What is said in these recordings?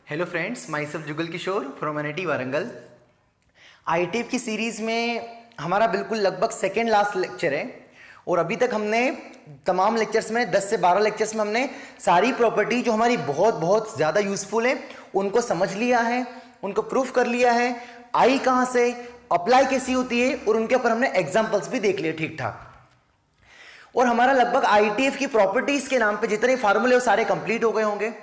Hello friends, myself Jugal Kishore from NIT Warangal. ITF की series में हमारा बिल्कुल लगभग सेकेंड लास्ट लेक्चर है और अभी तक हमने तमाम लेक्चर्स में 10 से 12 लेक्चर्स में हमने सारी प्रॉपर्टी जो हमारी बहुत बहुत ज़्यादा यूजफुल है उनको समझ लिया है, उनको प्रूफ कर लिया है, आई कहाँ से, अप्लाई कैसी होती है और उनके ऊपर हमने एग्जाम्पल्स भी देख लिए ठीक ठाक। और हमारा लगभग आईटीएफ की प्रॉपर्टीज के नाम पे जितने फार्मूले वो सारे कंप्लीट हो गए होंगे।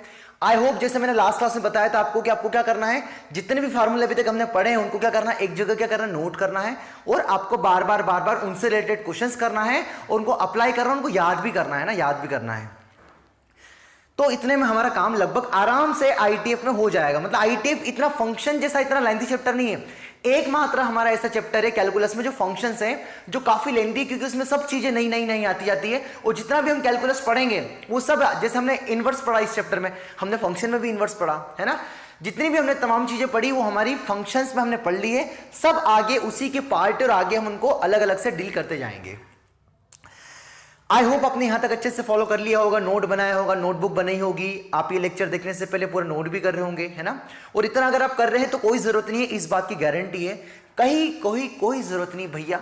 आई होप, जैसे मैंने लास्ट क्लास में बताया था आपको कि आपको क्या करना है, जितने भी फार्मूले अभी तक हमने पढ़े हैं उनको क्या करना है, एक जगह क्या करना है, नोट करना है और आपको बार बार उनसे रिलेटेड क्वेश्चंस करना है और उनको अप्लाई करना है, उनको याद भी करना है ना, याद भी करना है। तो इतने में हमारा काम लगभग आराम से आईटीएफ में हो जाएगा। मतलब आईटीएफ इतना फंक्शन जैसा इतना लेंथी चैप्टर नहीं है। एकमात्र हमारा ऐसा चैप्टर है कैलकुलस में जो फंक्शंस है जो काफी लेंथी, क्योंकि उसमें सब चीजें नई नई नई आती जाती है और जितना भी हम कैलकुलस पढ़ेंगे वो सब, जैसे हमने इनवर्स पढ़ा इस चैप्टर में, हमने फंक्शन में भी इनवर्स पढ़ा है ना, जितनी भी हमने तमाम चीजें पढ़ी वो हमारी फंक्शंस में हमने पढ़ ली है। सब आगे उसी के पार्ट और आगे हम उनको अलग अलग से डील करते जाएंगे। आई होप आपने यहां तक अच्छे से फॉलो कर लिया होगा, नोट बनाया होगा, नोटबुक बनाई होगी, आप ये लेक्चर देखने से पहले पूरा नोट भी कर रहे होंगे, है ना। और इतना अगर आप कर रहे हैं तो कोई जरूरत नहीं है, इस बात की गारंटी है, कहीं कोई जरूरत नहीं भैया,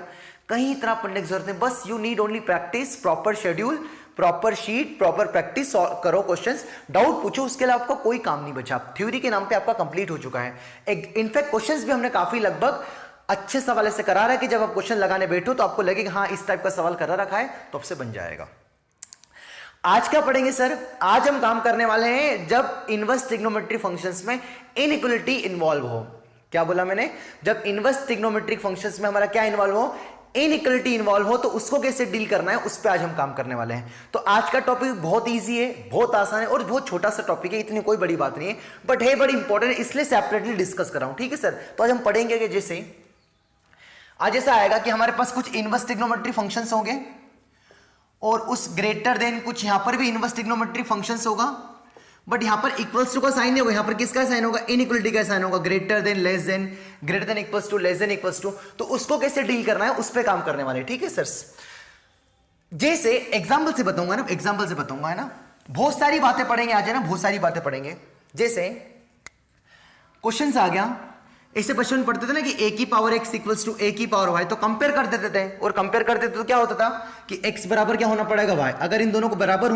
कहीं इतना पढ़ने की जरूरत नहीं। बस you need only practice, proper schedule, proper sheet, proper practice करो, क्वेश्चंस डाउट पूछो, उसके अलावा आपका कोई काम नहीं बचा। थ्योरी के नाम पे आपका कंप्लीट हो चुका है। इनफैक्ट क्वेश्चंस भी हमने काफी लगभग अच्छे सवाल से करा रहा है कि जब आप क्वेश्चन लगाने बैठो तो आपको लगेगा हाँ इस टाइप का सवाल करा रखा है तो आपसे बन जाएगा। आज क्या पढ़ेंगे सर? आज हम काम करने वाले हैं जब इनवर्स ट्रिग्नोमेट्रिक फंक्शंस में इनइक्वालिटी इन्वॉल्व हो। क्या बोला मैंने? जब इनवर्स ट्रिग्नोमेट्रिक फंक्शंस में हमारा क्या इन्वॉल्व हो, इनइक्वालिटी इन्वॉल्व हो, तो उसको कैसे डील करना है उस पर आज हम काम करने वाले हैं। तो आज का टॉपिक बहुत ईजी है, बहुत आसान है और बहुत छोटा सा टॉपिक है, इतनी कोई बड़ी बात नहीं है, बट है बड़ी इंपॉर्टेंट, इसलिए सेपरेटली डिस्कस कर रहा हूं। ठीक है सर, तो आज हम पढ़ेंगे कि जैसे आज ऐसा आएगा कि हमारे पास कुछ इनवर्स ट्रिग्नोमेट्रिक फंक्शंस होंगे और उस ग्रेटर देन कुछ यहां पर भी इनवर्स ट्रिग्नोमेट्रिक फंक्शंस होगा, बट यहां पर इक्वल्स टू का साइन नहीं होगा, यहां पर किसका साइन होगा, इनइक्वालिटी का साइन होगा, greater than less than, greater than equals to, less than equals to. तो उसको कैसे डील करना है उस पर काम करने वाले। ठीक है सर, जैसे एग्जाम्पल से बताऊंगा ना, एग्जाम्पल से बताऊंगा, है ना। बहुत सारी बातें पढ़ेंगे आज, है ना, बहुत सारी बातें पढ़ेंगे। जैसे क्वेश्चन आ गया, ऐसे बचपन पढ़ते थे ना कि ए की पावर एक्स इक्वल्स टू ए की पावर वाई, तो कंपेयर कर देते थे और कंपेयर करते थे तो क्या होता था कि एक्स बराबर क्या होना पड़ेगा, वाई। अगर इन दोनों को बराबर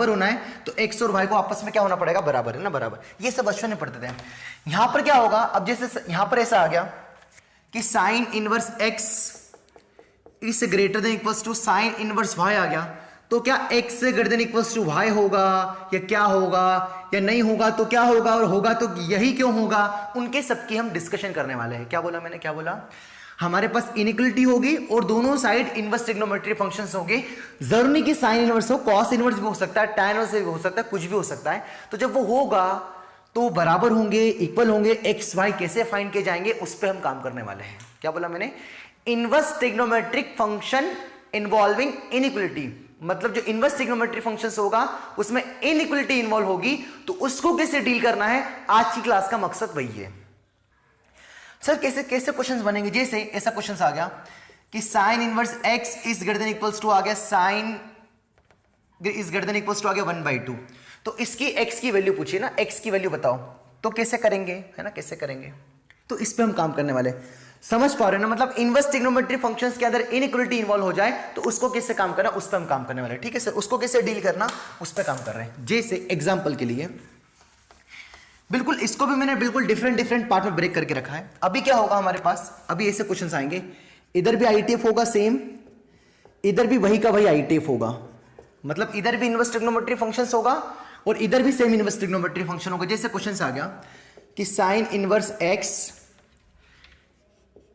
होना है तो एक्स और वाई को आपस में क्या होना पड़ेगा, बराबर, है ना, बराबर। ये सब बचपन में पढ़ते थे। यहां पर क्या होगा, अब जैसे यहां पर ऐसा आ गया कि sine inverse x is greater than equals to sine inverse y आ गया, तो क्या x से greater than equals to y होगा या क्या होगा या नहीं होगा, तो क्या होगा और होगा तो यही क्यों होगा, उनके सबकी हम डिस्कशन करने वाले हैं। क्या बोला मैंने, क्या बोला? हमारे पास इनइक्वालिटी होगी और दोनों साइड इनवर्स ट्रिग्नोमेट्रिक फंक्शंस होंगे। जरूरी नहीं कि साइन इनवर्स हो, कॉस इनवर्स भी हो सकता है, tan इनवर्स भी हो सकता है, कुछ भी हो सकता है। तो जब वो होगा तो बराबर होंगे, इक्वल होंगे, एक्स वाई कैसे फाइंड किए जाएंगे उस पर हम काम करने वाले हैं। क्या बोला मैंने? Inverse trigonometric function involving inequality, मतलब जो इनवर्स ट्रिग्नोमेट्रिक फंक्शंस होगा उसमें इनइक्वालिटी इन्वॉल्व होगी, तो उसको कैसे डील करना है, आज की क्लास का मकसद वही है। सर कैसे कैसे क्वेश्चंस बनेंगे? जैसे ऐसा क्वेश्चन आ गया कि sine inverse x is greater than equals to आ गया, sine is greater than equals to आ गया 1/2, तो इसकी एक्स की वैल्यू पूछिए ना, एक्स की वैल्यू बताओ, तो कैसे करेंगे, है ना, कैसे करेंगे? तो इस पे हम काम करने वाले। समझ पा रहे हो ना? मतलब इनवर्स ट्रिग्नोमेट्रिक फंक्शंस के अंदर इनइक्वालिटी इन्वॉल्व हो जाए तो उसको कैसे काम करना, उस पर हम काम करने वाले। ठीक है सर, उसको कैसे डील करना उस पर काम कर रहे हैं। जैसे एग्जांपल के लिए बिल्कुल इसको भी मैंने बिल्कुल डिफरेंट पार्ट में ब्रेक करके रखा है। अभी क्या होगा हमारे पास, अभी ऐसे क्वेश्चंस आएंगे, इधर भी आईटीएफ होगा सेम, इधर भी वही का वही आईटीएफ होगा, मतलब इधर भी इनवर्स ट्रिग्नोमेट्रिक फंक्शंस होगा और इधर भी सेम इनवर्स ट्रिग्नोमेट्रिक फंक्शन होगा। जैसे क्वेश्चन आ गया कि sine inverse x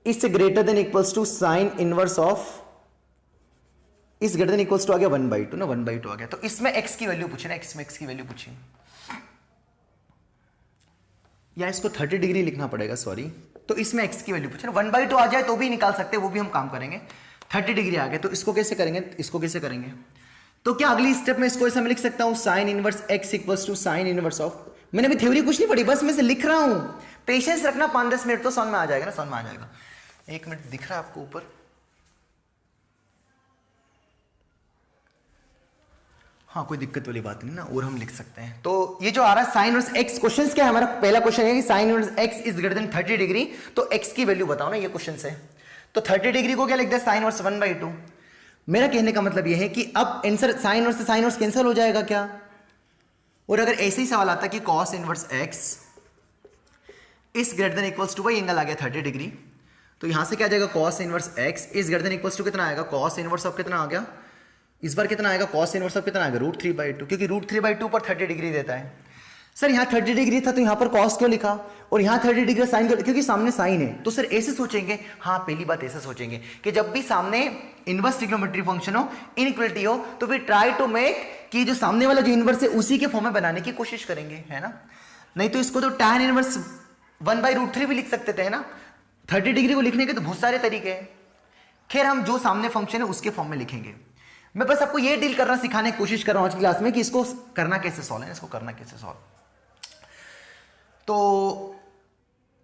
is greater than equals to sine inverse of is greater than equals to आ गया 1/2 ना, 1/2 आ गया, तो इसमें x की वैल्यू पूछे ना, x में x की वैल्यू पूछी, या इसको 30 डिग्री लिखना पड़ेगा, सॉरी, तो इसमें x की वैल्यू पूछे ना, 1/2 आ जाए तो भी निकाल सकते हैं, वो भी हम काम करेंगे। 30 डिग्री आ गए तो इसको कैसे करेंगे, इसको कैसे करेंगे? तो क्या अगली स्टेप में इसको ऐसा मैं लिख सकता हूं, sine inverse x equals to sine inverse of, मैंने भी थ्योरी कुछ नहीं पढ़ी, बस मैं से लिख रहा हूं, पेशेंस रखना, 5-10 मिनट तो समझ में आ जाएगा ना, समझ में आ जाएगा। 1 मिनट दिख रहा है आपको ऊपर? हाँ कोई दिक्कत वाली बात नहीं ना, और हम लिख सकते हैं। तो ये जो आ रहा है साइन इनवर्स एक्स, क्वेश्चन क्या है हमारा, पहला क्वेश्चन है कि sine inverse x is greater then 30 degree, तो एक्स की वैल्यू बताओ ना, ये क्वेश्चन है। तो 30 डिग्री को क्या लिखते हैं, साइन इनवर्स 1/2। मेरा कहने का मतलब ये है कि अब आंसर साइन इनवर्स से साइन इनवर्स कैंसिल हो जाएगा क्या, और अगर ऐसे ही सवाल आता कि cos inverse x is greater than equals to, भाई एंगल आ गया 30 डिग्री, तो यहां से क्या आ जाएगा, cos inverse x is greater than equals to कितना आएगा, कॉस इनवर्स ऑफ कितना आ गया, इस बार कितना आएगा, cos इनवर्स ऑफ कितना आएगा, √3/2, क्योंकि √3/2 पर 30 डिग्री देता है। सर यहाँ 30 डिग्री था तो यहाँ पर cos क्यों लिखा, और यहाँ 30 डिग्री साइन क्यों, क्योंकि सामने साइन है। तो सर ऐसे सोचेंगे, हाँ पहली बात ऐसे सोचेंगे कि जब भी सामने इनवर्स ट्रिग्नोमेट्री फंक्शन हो, इनइक्वलिटी हो, तो वी ट्राई टू मेक कि जो सामने वाला जो इनवर्स है उसी के फॉर्म में बनाने की कोशिश करेंगे, है ना। नहीं तो इसको तो tan इनवर्स 1/√3 भी लिख सकते थे, है ना। 30 डिग्री को लिखने के तो बहुत सारे तरीके हैं। खैर हम जो सामने फंक्शन है उसके फॉर्म में लिखेंगे। मैं बस आपको ये डील करना सिखाने की कोशिश कर रहा हूं आज की क्लास में कि इसको करना कैसे सॉल्व है, इसको करना कैसे सॉल्व। तो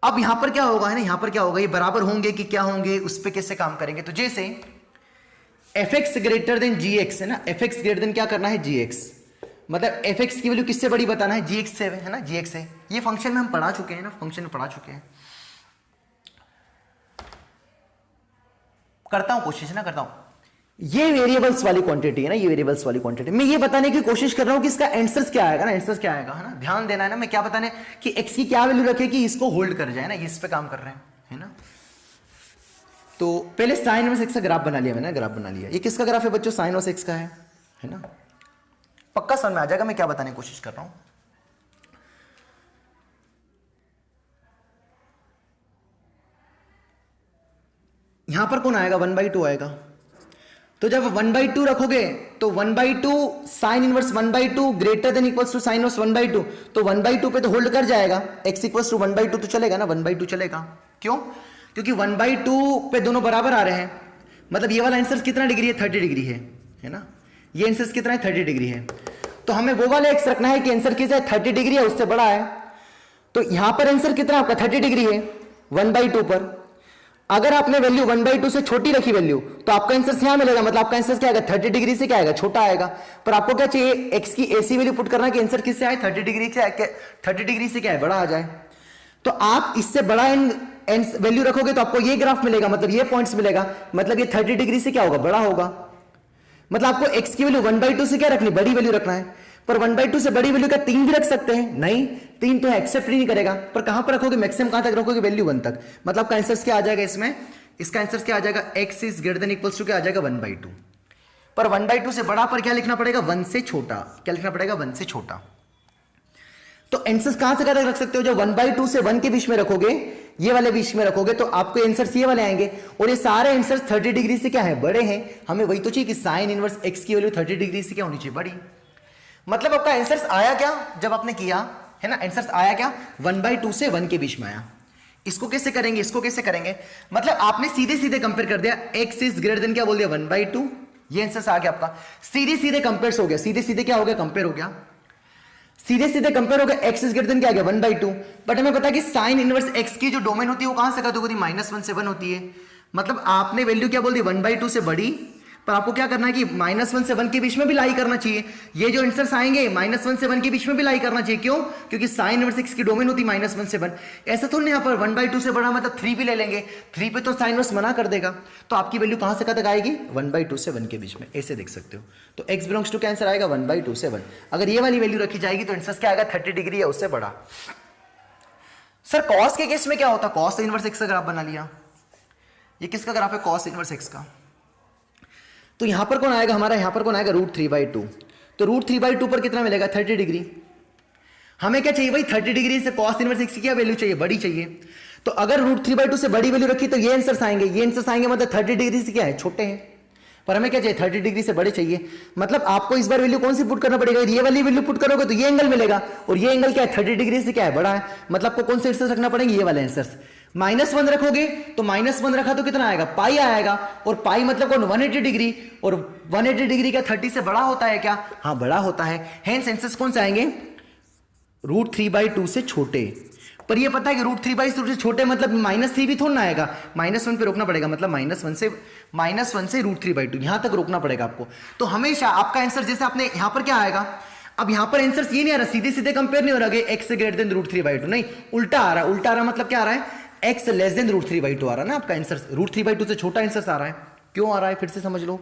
अब यहां पर क्या होगा, है ना, यहां पर क्या होगा, ये बराबर होंगे कि क्या होंगे, उस पर कैसे काम करेंगे। तो जैसे fx ग्रेटर देन gx है ना, fx ग्रेटर देन क्या करना है, gx, मतलब fx की वैल्यू किससे बड़ी बताना है, gx से, है ना, gx से। ये फंक्शन में हम पढ़ा चुके हैं ना, फंक्शन में पढ़ा चुके हैं। करता हूं कोशिश ना, करता हूं। ये वेरिएबल्स वाली क्वांटिटी है ना, ये वेरिएबल्स वाली क्वांटिटी, मैं ये बताने की कोशिश कर रहा हूं कि इसका आंसर्स क्या आएगा ना, आंसर्स क्या आएगा, है ना, ध्यान देना है ना। मैं क्या बताने कि x की क्या वैल्यू रखे कि इसको होल्ड कर जाए ना, इस पे काम कर रहे हैं, है ना। तो पहले साइन इनवर्स x का ग्राफ बना लिया मैंने, ग्राफ बना लिया। ये किसका ग्राफ है बच्चों, साइन इनवर्स x का है ना। पक्का समझ में आ जाएगा मैं क्या बताने की कोशिश कर रहा हूं। यहां पर कौन आएगा, 1/2 आएगा। तो जब 1/2 रखोगे तो 1/2 sine inverse 1/2 greater than equals to sine inverse 1/2, तो 1/2 पे तो होल्ड कर जाएगा, x इक्वल्स टू 1/2 तो चलेगा ना, 1/2 चलेगा। क्यों, क्योंकि 1/2 पे दोनों बराबर आ रहे हैं, मतलब ये वाला आंसर कितना डिग्री है, 30 डिग्री है ना। ये आंसर कितना है, 30 डिग्री है। तो हमें वो वाला x रखना है कि आंसर कितना है, 30 डिग्री है, उससे बड़ा है। तो यहां पर आंसर कितना आपका 30 डिग्री है 1/2 पर। अगर आपने वैल्यू 1/2 से छोटी रखी वैल्यू, तो आपका आंसर यहां मिलेगा, मतलब आपका आंसर क्या आएगा, 30 डिग्री से क्या आएगा, छोटा आएगा। पर आपको क्या चाहिए, x की ऐसी वैल्यू पुट करना कि आंसर किससे आए, 30 डिग्री से, 30 डिग्री से क्या है, बड़ा आ जाए। तो आप इससे बड़ा वैल्यू रखोगे तो आपको ये ग्राफ मिलेगा, मतलब ये पॉइंट्स मिलेगा, मतलब ये 30 डिग्री से क्या होगा, बड़ा होगा। मतलब आपको x की वैल्यू 1/2 से क्या रखनी, बड़ी वैल्यू रखना है। पर 1/2 से बड़ी वैल्यू का 3 भी रख सकते हैं, नहीं 3 तो एक्सेप्ट नहीं करेगा। पर कहां पर रखोगे, मैक्सिमम कहां तक रखोगे, वैल्यू 1 तक। मतलब का आंसर क्या आ जाएगा इसमें, इसका आंसर क्या आ जाएगा, x is greater than equals to क्या आ जाएगा, 1/2। पर 1/2 से बड़ा पर क्या लिखना पड़ेगा, 1 से छोटा। क्या लिखना पड़ेगा, 1 से छोटा। तो आंसर कहां से कहां तक रख सकते हो, जो 1/2 से 1 के बीच में रखोगे, ये वाले बीच में रखोगे, तो आपको आंसर ये वाले आएंगे। और ये सारे आंसर 30 डिग्री से क्या है, बड़े हैं। हमें वही तो चाहिए कि साइन इनवर्स x की वैल्यू 30 डिग्री से क्या होनी चाहिए, बड़ी। मतलब आपका आंसर आया क्या, जब आपने किया है ना, आंसर आया क्या, 1/2 से 1 के बीच में आया। इसको कैसे करेंगे, इसको कैसे करेंगे, मतलब आपने सीधे सीधे कंपेयर कर दिया, x इज ग्रेटर देन क्या बोल दिया, 1/2। ये आंसर आ गया आपका, सीधे सीधे कंपेयर हो गया, सीधे सीधे क्या हो गया, कंपेयर हो गया, सीधे सीधे कंपेयर हो गया, x इज ग्रेटर देन क्या आ गया, 1/2। बट हमें पता है कि साइन इनवर्स x की जो डोमेन होती है वो कहां से होती है, -1 से 1 होती है। मतलब आपने वैल्यू क्या बोल दी, 1/2 से बड़ी, पर आपको क्या करना है कि -1 से 1 के बीच में भी लाई करना चाहिए। ये जो आंसर्स आएंगे -1 से 1 के बीच में भी लाई करना चाहिए। क्यों, क्योंकि साइन इनवर्स x की डोमेन होती है -1 से 1। ऐसा तो नहीं, यहाँ पर 1/2 से बड़ा मतलब 3 भी ले लेंगे, 3 पे तो साइन इनवर्स मना कर देगा। तो आपकी वैल्यू कहां से कहां तक आएगी, 1/2 से 1 के बीच में, ऐसे देख सकते हो। तो x बिलोंग्स टू क्या आंसर आएगा, 1/2 से 1। अगर ये वाली वैल्यू रखी जाएगी तो आंसर क्या आएगा, 30 डिग्री है, उससे बड़ा। सर कॉस के केस में क्या होता, कॉस इनवर्स x का ग्राफ बना लिया। ये किसका ग्राफ है, कॉस इनवर्स x का। तो यहां पर कौन आएगा हमारा, यहां पर कौन आएगा, √3/2। तो √3/2 पर कितना मिलेगा, 30 डिग्री। हमें क्या चाहिए भाई, 30 डिग्री से cos इनवर्स x की क्या वैल्यू चाहिए, बड़ी चाहिए। तो अगर √3/2 से बड़ी वैल्यू रखी तो ये आंसर्स आएंगे, ये आंसर्स आएंगे, मतलब 30 डिग्री से क्या है, छोटे हैं। पर हमें क्या चाहिए, 30 डिग्री से बड़े चाहिए। मतलब आपको इस बार वैल्यू कौन सी पुट करना पड़ेगा, ये वाली वैल्यू पुट करोगे तो ये एंगल मिलेगा, और ये एंगल क्या है, 30 डिग्री से क्या है, बड़ा है। मतलब आपको कौन से आंसर्स रखना पड़ेंगे, ये वाले आंसर्स। -1 रखोगे तो -1 रखा तो कितना आएगा, पाई आएगा, और पाई मतलब कौन, 180 डिग्री, और 180 डिग्री का 30 से बड़ा होता है क्या, हाँ बड़ा होता है। हेंस आंसर्स कौन से आएंगे, √3/2 से छोटे। पर ये पता है कि √3 से छोटे मतलब -3 भी थोड़ा ना आएगा, -1 पे रोकना पड़ेगा, मतलब -1 से √3/2 यहां तक रोकना पड़ेगा आपको। तो हमेशा आपका आंसर जैसे आपने यहां पर क्या आएगा, अब यहां पर आंसर ये नहीं आ रहा, सीधे सीधे कंपेयर नहीं हो रहा कि x से ग्रेटर देन √3/2, नहीं उल्टा आ रहा है। उल्टा आ रहा मतलब क्या आ रहा है, x लेस देन √3/2 आ रहा है ना आपका आंसर, √3/2 से छोटा आंसर आ रहा है। क्यों आ रहा है फिर से समझ लो,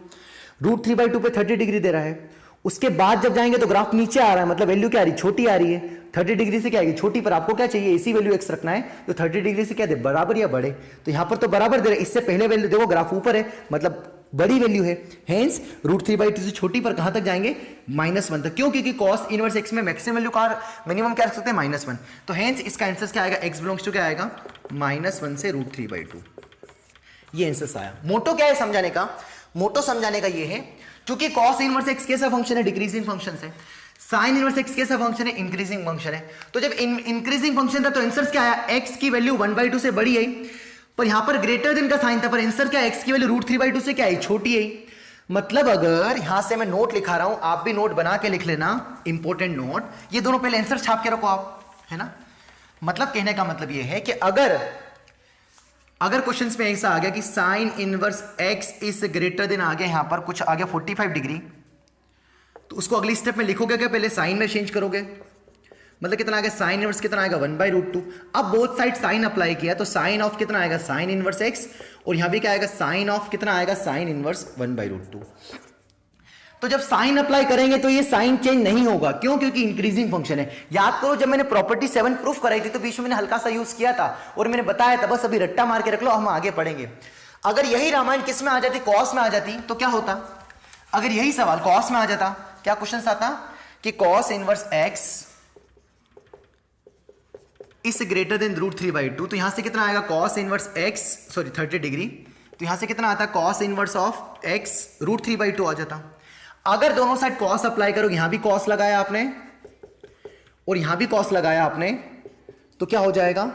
√3/2 पे 30 डिग्री दे रहा है, उसके बाद जब जाएंगे तो ग्राफ नीचे आ रहा है, मतलब वैल्यू क्या आ रही है, छोटी आ रही है। 30 डिग्री से क्या आएगी, छोटी, पर आपको क्या चाहिए, इसी वैल्यू x रखना है, तो 30 डिग्री से क्या दे, बराबर या बड़े, तो यहां पर तो बराबर दे रहा है, इससे पहले वैल्यू देखो ग्राफ ऊपर है, मतलब बड़ी वैल्यू है, हेंस √3/2 से छोटी पर कहां तक जाएंगे, -1 तक। क्यों, क्योंकि cos इनवर्स x में मैक्सिमम वैल्यू का मिनिमम क्या रख सकते हैं, -1, तो हेंस इसका आंसर क्या आएगा, x बिलोंग्स टू क्या आएगा, -1 से √3/2। ये आंसर आया। मोटो क्या है समझाने का, मोटो समझाने का ये है, क्योंकि cos इनवर्स x कैसा फंक्शन है, डिक्रीजिंग फंक्शन है, sin इनवर्स x कैसा फंक्शन है, इंक्रीजिंग फंक्शन है। तो जब इंक्रीजिंग फंक्शन था तो आंसर क्या आया, x की वैल्यू 1/2 से बड़ी आई, पर यहां पर ग्रेटर देन का साइन था, पर आंसर क्या है, x की वैल्यू √3/2 से क्या आई, छोटी आई। मतलब अगर यहां से मैं नोट लिखा रहा हूं, आप भी नोट बना के लिख लेना, इंपॉर्टेंट नोट, ये दोनों पहले आंसर छाप के रखो आप, है ना। मतलब कहने का मतलब ये है कि अगर क्वेश्चंस में ऐसा आ गया कि sine inverse x is greater than, आ गया यहां पर कुछ आ गया 45 डिग्री, तो उसको अगली स्टेप में लिखोगे क्या, पहले साइन में चेंज करोगे, मतलब कितना आ गया, साइन इनवर्स कितना आएगा, 1/√2। अब बोथ साइड साइन अप्लाई किया तो साइन ऑफ कितना आएगा, साइन इनवर्स x, और यहां भी क्या आएगा, साइन ऑफ कितना आएगा, साइन इनवर्स 1/√2। तो जब साइन अप्लाई करेंगे तो ये साइन चेंज नहीं होगा, क्यों, क्योंकि इंक्रीजिंग फंक्शन है। याद करो जब मैंने प्रॉपर्टी 7 प्रूफ कराई थी तो बीच में मैंने हल्का सा यूज किया था और मैंने बताया था, बस अभी रट्टा मार के रख लो, हम आगे पढ़ेंगे। अगर यही रामायण किस में आ जाती, कॉस में आ जाती, तो क्या होता, अगर यही सवाल कॉस में आ जाता, क्या क्वेश्चन आता कि cos inverse x is greater then √3/2, तो यहां से कितना आएगा, cos inverse x, sorry 30 degree, तो यहां से कितना आता, कॉस इनवर्स ऑफ x √3/2 आ जाता। अगर दोनों साइड कॉस अप्लाई करोगे, यहां भी कॉस लगाया आपने और यहां भी कॉस लगाया आपने, तो क्या हो जाएगा,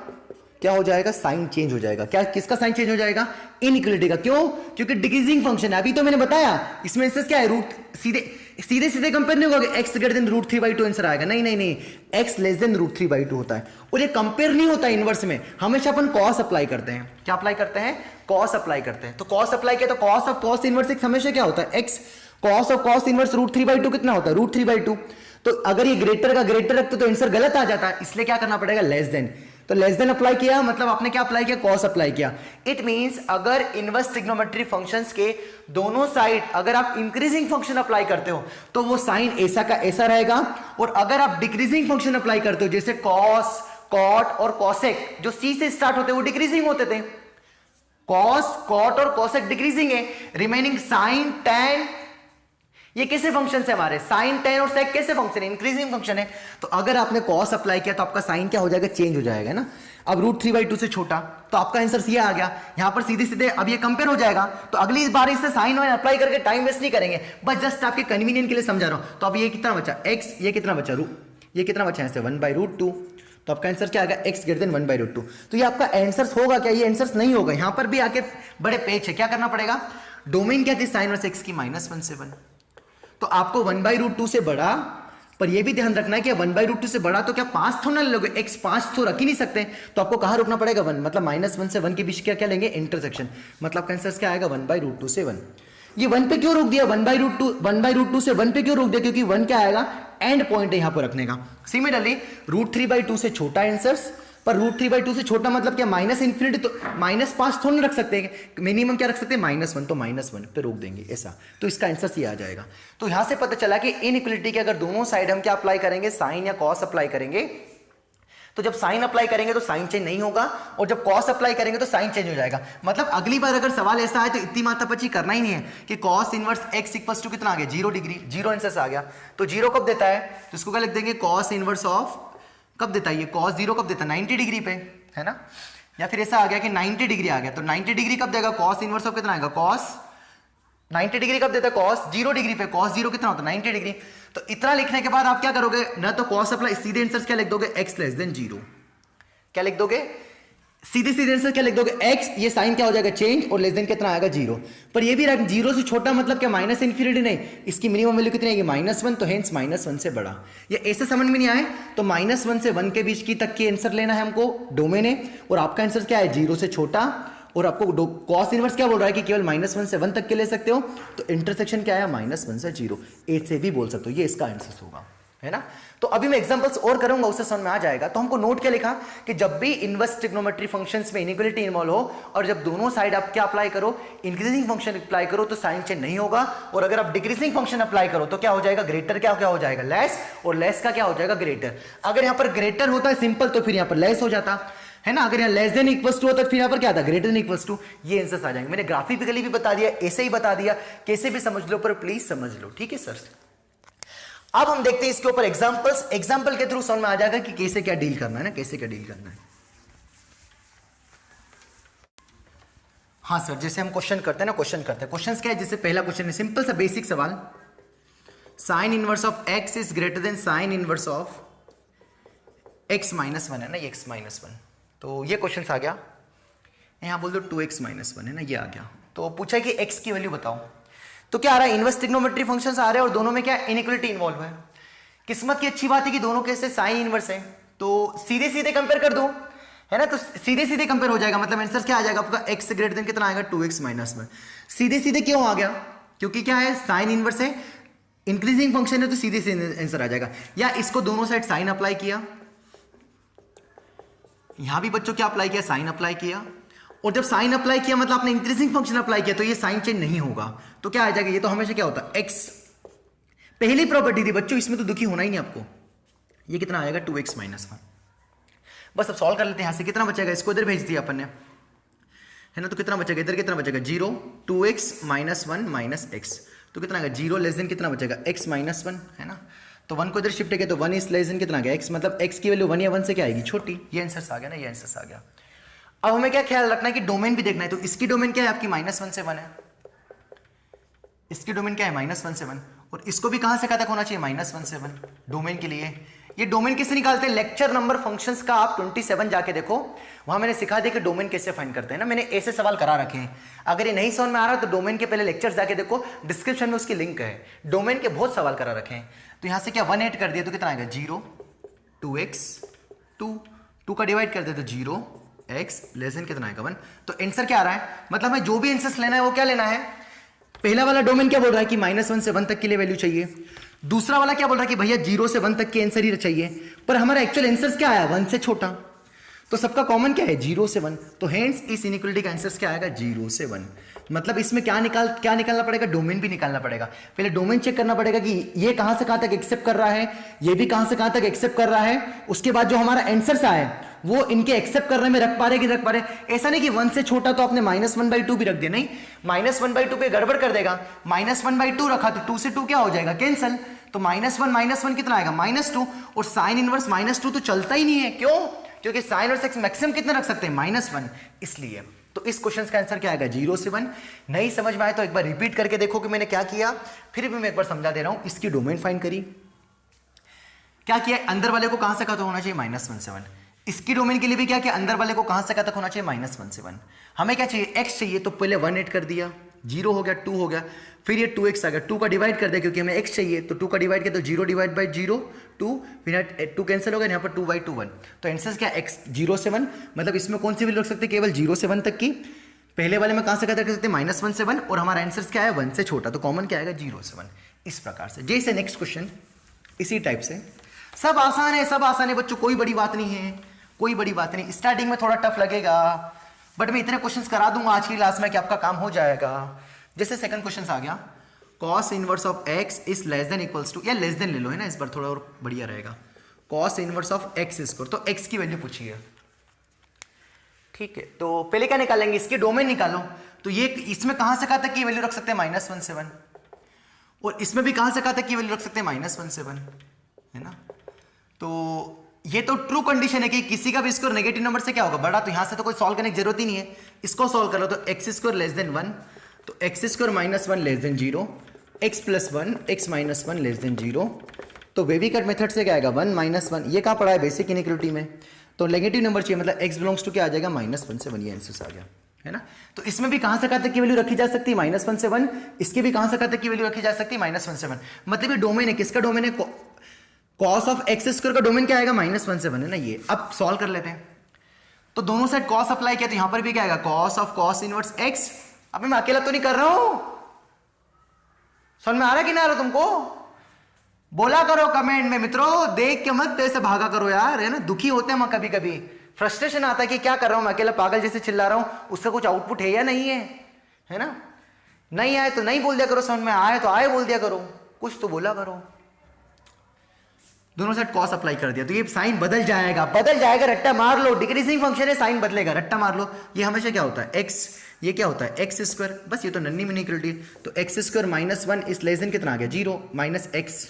क्या हो जाएगा, साइन चेंज हो जाएगा। क्या, किसका साइन चेंज हो जाएगा, इनइक्वालिटी का। क्यों, क्योंकि डिक्रीजिंग फंक्शन है। अभी तो मैंने बताया इसमें इससे क्या है, रूट सीधे सीधे कंपेयर नहीं होगा, x ग्रेटर देन √3/2 आंसर आएगा, नहीं नहीं नहीं, x लेस देन √3/2 होता है। और ये कंपेयर नहीं होता इनवर्स में, हमेशा अपन कॉस अप्लाई करते हैं। क्या अप्लाई करते हैं, कॉस अप्लाई करते हैं। तो कॉस अप्लाई किया तो cos of cos inverse x हमेशा क्या होता है, x, cos of cos inverse √3/2 कितना होता है, √3/2। तो अगर ये ग्रेटर का ग्रेटर रखते तो आंसर गलत आ जाता है, इसलिए क्या करना पड़ेगा, लेस देन। तो लेस देन अप्लाई किया, मतलब आपने क्या अप्लाई किया, कॉस अप्लाई किया। इट मींस अगर इनवर्स ट्रिग्नोमेट्री फंक्शंस के दोनों साइड अगर आप इंक्रीजिंग फंक्शन अप्लाई करते हो तो वो साइन ऐसा का ऐसा रहेगा, और अगर आप डिक्रीजिंग फंक्शन अप्लाई करते हो जैसे कॉस, कॉट और कॉसेक, जो सी से स्टार्ट होते हैं वो डिक्रीजिंग होते थे, कॉस, कॉट और कॉसेक डिक्रीजिंग है, रिमेनिंग साइन, टैन, ये कैसे फंक्शन है हमारे, साइन, टेन और सेक कैसे फंक्शन है, इंक्रीजिंग फंक्शन है। तो अगर आपने कॉस अप्लाई किया तो आपका साइन क्या हो जाएगा, चेंज हो जाएगा ना। अब √3/2 से छोटा, तो आपका आंसर ये आ गया। यहां पर सीधे सीधे अब ये कंपेयर हो जाएगा, तो अगली बार इससे साइन वाइन अप्लाई करके टाइम वेस्ट नहीं करेंगे, बस जस्ट आपके कन्वीनियंट के लिए समझा रहा हूं। तो अब ये कितना बचा, x, ये कितना बचा, ये कितना बचा है, 1/√2। तो आपका आंसर क्या आएगा, x ग्रेटर देन 1/√2। तो ये आपका आंसर होगा क्या, ये आंसर नहीं होगा। यहां पर भी आके बड़े पेच है, क्या करना पड़ेगा, डोमेन क्या थी, साइन वर्स x की -1 से 1, तो आपको 1/√2 से बड़ा, पर यह भी ध्यान रखना है कि 1/√2 से बड़ा तो क्या 5 थोड़ा ना लोगे, x 5 तो रख ही नहीं सकते, तो आपको कहां रोकना पड़ेगा, 1, मतलब -1 से 1 के बीच क्या क्या लेंगे, इंटरसेक्शन, मतलब आंसर क्या आएगा, 1/√2 से 1। ये 1 पे क्यों रोक दिया, 1/√2 से 1 पे क्यों रोक दिया, क्योंकि 1 क्या आएगा, एंड पॉइंट है यहां पर रखने का। सिमिलरली √3/2 से छोटा आंसर्स, पर √3/2 से छोटा मतलब क्या, -∞, तो -5 थोड़ा रख सकते हैं, मिनिमम क्या रख सकते हैं, -1, तो -1 पे रोक देंगे ऐसा। तो इसका आंसर ये आ जाएगा। तो यहां से पता चला कि इनइक्वालिटी के अगर दोनों साइड हम क्या अप्लाई करेंगे, साइन या कॉस अप्लाई करेंगे, तो जब साइन अप्लाई करेंगे तो साइन चेंज नहीं होगा, और जब कॉस अप्लाई करेंगे तो साइन चेंज हो जाएगा। मतलब अगली बार अगर सवाल ऐसा है तो इतनी माथापच्ची करना ही नहीं है कि cos inverse x equals to कितना आ गया, 0 डिग्री, 0 आंसर आ गया। तो 0 कब देता है, तो इसको क्या लिख देंगे, कॉस इनवर्स ऑफ, कब देता है ये, cos 0 कब देता है, 90 डिग्री पे, है ना। या फिर ऐसा आ गया कि 90 डिग्री आ गया, तो 90 डिग्री कब देगा, cos इनवर्स ऑफ कितना आएगा, cos 90 डिग्री कब देता है, cos 0 डिग्री पे, cos 0 कितना होता है, 90 डिग्री। तो इतना लिखने के बाद आप क्या करोगे, ना तो cos अप्लाई, सीधे आंसर क्या लिख दोगे, x लेस देन 0, क्या लिख दोगे, सीधे सीधे आंसर क्या लिख दोगे, x, ये साइन क्या हो जाएगा चेंज, और लेस देन कितना आएगा 0। पर ये भी जीरो से छोटा मतलब क्या माइनस इन्फिनिटी नहीं, इसकी मिनिमम वैल्यू कितनी आएगी -1, तो हेंस -1 से बड़ा। ये ऐसे समझ में नहीं आए तो -1 से 1 के बीच की तक की आंसर लेना है हमको, डोमेन है, और आपका आंसर क्या है 0 से छोटा, और आपको कॉस इनवर्स क्या बोल रहा है कि केवल -1 से 1 तक के ले सकते हो, तो इंटरसेक्शन क्या है -1 से 0, ए से भी बोल सकते हो, ये इसका आंसर होगा, है ना। तो अभी मैं एग्जांपल्स और करूंगा, उससे समझ में आ जाएगा। तो हमको नोट क्या लिखा कि जब भी इनवर्स ट्रिग्नोमेट्री फंक्शंस में इनइक्वालिटी इन्वॉल्व हो और जब दोनों साइड आप क्या अप्लाई करो, इंक्रीजिंग फंक्शन अप्लाई करो, तो साइन चेंज नहीं होगा, और अगर आप डिक्रीजिंग फंक्शन अप्लाई करो तो क्या हो जाएगा, ग्रेटर क्या हो जाएगा लेस, और लेस का क्या हो जाएगा ग्रेटर। अगर यहां पर ग्रेटर होता है सिंपल तो फिर यहां पर लेस हो जाता है ना, अगर यहाँ लेस देन इक्वल्स टू होता है फिर यहाँ पर क्या था ग्रेटर देन इक्वल्स टू, ये आंसर्स आ जाएंगे। मैंने ग्राफिकली भी बता दिया, ऐसे ही बता दिया, कैसे भी समझ लो, पर प्लीज समझ लो, ठीक है सर। अब हम देखते हैं इसके ऊपर एग्जांपल्स, एग्जांपल के थ्रू समझ में आ जाएगा कि कैसे क्या डील करना है ना, कैसे क्या डील करना है। हाँ सर, जैसे हम क्वेश्चन करते हैं ना, क्वेश्चन क्या है, जैसे पहला क्वेश्चन है सिंपल सा बेसिक सवाल, sign inverse of x is greater then sign inverse of x-1 है ना, ये x-1, तो ये क्वेश्चन आ गया, यहां बोल दो 2x-1 है ना, ये आ गया। तो पूछा कि x की वैल्यू बताओ, तो क्या आ रहा है, इनवर्स ट्रिग्नोमेट्री फंक्शंस आ रहे हैं और दोनों में क्या इनइक्वालिटी इन्वॉल्व है। किस्मत की अच्छी बात है कि दोनों कैसे साइन इनवर्स है, तो सीधे सीधे कंपेयर कर दो, है ना, तो सीधे सीधे कंपेयर हो जाएगा, मतलब आंसर क्या आ जाएगा आपका, x से ग्रेटर देन कितना आएगा 2x-1। सीधे सीधे क्यों आ गया, क्योंकि क्या है साइन इनवर्स है, इंक्रीजिंग फंक्शन है, तो सीधे सीधे आंसर आ जाएगा। या इसको दोनों साइड साइन अप्लाई किया, यहां भी बच्चों क्या अप्लाई किया, साइन अप्लाई किया, और जब साइन अप्लाई किया मतलब आपने इंक्रीजिंग फंक्शन अप्लाई किया, तो ये साइन चेंज नहीं होगा, तो क्या आ जाएगा, ये तो हमेशा क्या होता है x, पहली प्रॉपर्टी थी बच्चों, इसमें तो दुखी होना ही नहीं आपको। ये कितना आएगा 2x-1। बस अब सॉल्व कर लेते हैं, यहां से कितना बचेगा, इसको इधर भेज दिया अपन ने, है ना, तो कितना बचेगा, इधर कितना बचेगा 0, 2x-1 x, तो कितना आएगा 0 लेस देन कितना बचेगा x-1, है ना, तो 1 को इधर शिफ्ट किया तो 1 इज लेस देन कितना आ गया x, मतलब x की वैल्यू 1 या 1 से क्या आएगी छोटी, ये आंसर आ गया ना, ये आंसर आ गया। अब हमें क्या ख्याल रखना है कि डोमेन भी देखना है, तो इसकी डोमेन क्या है आपकी -1 से 1 है, इसकी डोमेन क्या है -1 से 1, और इसको भी कहां से कहां तक होना चाहिए -1 से 1 डोमेन के लिए। ये डोमेन कैसे निकालते हैं, लेक्चर नंबर फंक्शंस का आप 27 जाके देखो, वहां मैंने सिखा दिया कि डोमेन कैसे फाइंड करते हैं ना, मैंने ऐसे सवाल करा रखे हैं। अगर ये नहीं समझ में आ रहा तो डोमेन के पहले लेक्चर्स जाके देखो, डिस्क्रिप्शन में उसकी लिंक है, डोमेन के बहुत सवाल करा रखे हैं। तो यहां से क्या 1 ऐड कर दिया तो कितना आएगा 0, 2x, 2 का डिवाइड कर दिया तो 0, x लेस देन कितना आएगा 1। तो आंसर क्या आ रहा है, मतलब हमें जो भी आंसर्स लेना है वो क्या लेना है, पहला वाला डोमेन क्या बोल रहा है कि -1 से 1 तक के लिए वैल्यू चाहिए, दूसरा वाला क्या बोल रहा है कि भैया 0 से 1 तक के आंसर ही चाहिए, पर हमारा एक्चुअल आंसर क्या आया 1 से छोटा, तो सबका कॉमन क्या है 0 से 1, तो हेंस इस इनइक्वालिटी का आंसर क्या आएगा 0 से 1। मतलब इसमें क्या निकालना पड़ेगा, डोमेन भी निकालना पड़ेगा, पहले डोमेन चेक करना पड़ेगा कि ये कहां से कहां तक एक्सेप्ट कर रहा है, ये भी कहां से कहां तक एक्सेप्ट कर रहा है, उसके बाद जो हमारा आंसर आए वो इनके एक्सेप्ट करने में रख पा रहे कि रख पा रहे। ऐसा नहीं कि 1 से छोटा तो आपने -1/2 भी रख दिया, नहीं, -1/2 पे गड़बड़ कर देगा, -1/2 रखा तो 2 से 2 क्या हो जाएगा कैंसिल, तो -1 कितना आएगा -2, और साइन इनवर्स -2 तो चलता ही नहीं है, क्यों, क्योंकि साइन और x मैक्सिमम कितना रख सकते हैं -1, इसलिए। तो इस क्वेश्चन का आंसर क्या आएगा 0 से 1। नहीं समझ में आए तो एक बार रिपीट करके देखो कि मैंने क्या किया, फिर भी मैं एक बार समझा दे रहा हूं। इसकी डोमेन फाइंड करी, क्या किया, अंदर वाले को कहां से कहां तक होना चाहिए -1 से 1, इसकी डोमेन के लिए भी क्या किया, अंदर वाले को कहां से कहां तक होना चाहिए -1 से 1। हमें क्या चाहिए x चाहिए, तो पहले 1 ऐड कर दिया, 0 हो गया, 2 हो गया, फिर ये 2x आ गया, 2 का डिवाइड कर दिया क्योंकि हमें x चाहिए, तो 2 का डिवाइड किया तो 0 डिवाइड बाई 0 2, फिर 2 कैंसिल हो गया, यहाँ पर 2/2 1, तो आंसर क्या x 0 से 1, मतलब इसमें कौन सी वैल्यू रख सकते हैं, केवल 0 से 1 तक की, पहले वाले में कहां से कहां तक रख सकते हैं -1 से 1, और हमारा आंसर क्या है 1 से छोटा, तो कॉमन क्या आएगा 0 से 1। इस प्रकार से जैसे नेक्स्ट क्वेश्चन इसी टाइप से, सब आसान है, सब आसान है बच्चों, कोई बड़ी बात नहीं है, कोई बड़ी बात नहीं, स्टार्टिंग में थोड़ा टफ लगेगा, बट मैं इतने क्वेश्चंस करा दूंगा आज की क्लास में कि आपका काम हो जाएगा। जैसे सेकंड क्वेश्चन आ गया, cos inverse of x is less than equals to, या लेस देन ले लो, है ना, इस बार थोड़ा और बढ़िया रहेगा, cos inverse of x square, तो x की वैल्यू पूछी है, ठीक है। तो पहले क्या निकालेंगे, इसके डोमेन निकालो, तो ये इसमें कहां से कहां तक की वैल्यू रख सकते हैं -1 से 1, और इसमें भी कहां से कहां तक की वैल्यू रख सकते हैं -1 से 1, है ना। तो ये तो ट्रू कंडीशन है कि किसी का भी स्कोर नेगेटिव नंबर से क्या होगा बड़ा, तो यहां से तो कोई सॉल्व करने की जरूरत ही नहीं है, इसको सॉल्व कर लो, तो x स्क्वायर लेस देन 1, तो x square -1 less than 0, x plus 1 x minus 1 less than 0, तो वेवी कट मेथड से क्या आएगा 1 - 1, ये कहां पड़ा है बेसिक इनइक्वालिटी में, तो नेगेटिव नंबर चाहिए, मतलब x बिलोंग्स टू क्या आ जाएगा, -1 से 1, ये आंसर आ गया, है ना। तो इसमें भी कहां से कहां तक की वैल्यू रखी जा सकती है, -1 से 1, इसके भी कहां से कहां तक की वैल्यू रखी जा सकती है, -1 से 1। मतलब ये डोमेन है, किसका डोमेन है, कॉस ऑफ एक्स स्क्वायर का डोमेन क्या आएगा, -1 से 1, है ना। ये अब सॉल्व कर लेते हैं। तो दोनों साइड कॉस अप्लाई किया तो यहां पर भी क्या आएगा, cos of cos inverse x. अब मैं अकेला तो नहीं कर रहा हूं, समझ में आ रहा है कि नहीं आ रहा तुमको, बोला करो कमेंट में मित्रों, देख के मत ऐसे भागा करो यार, है ना। दुखी होते हैं हम कभी कभी, फ्रस्ट्रेशन आता है कि क्या कर रहा हूं मैं, अकेला पागल जैसे चिल्ला रहा हूं, उसका कुछ आउटपुट है या नहीं है, है ना। नहीं आए तो नहीं बोल दिया करो, समझ में आए तो आए बोल दिया करो, कुछ तो बोला करो। दोनों साइड कॉस अप्लाई कर दिया तो ये साइन बदल जाएगा, रट्टा मार लो, डिक्रीजिंग फंक्शन है, साइन बदलेगा, रट्टा मार लो। ये हमेशा क्या होता है, एक्स, ये क्या होता है, एक्स स्क्वायर, बस ये तो नन्ही मिनी इक्वलिटी। तो एक्स स्क्वायर -1 इस लेस देन कितना आ गया, 0 माइनस एक्स,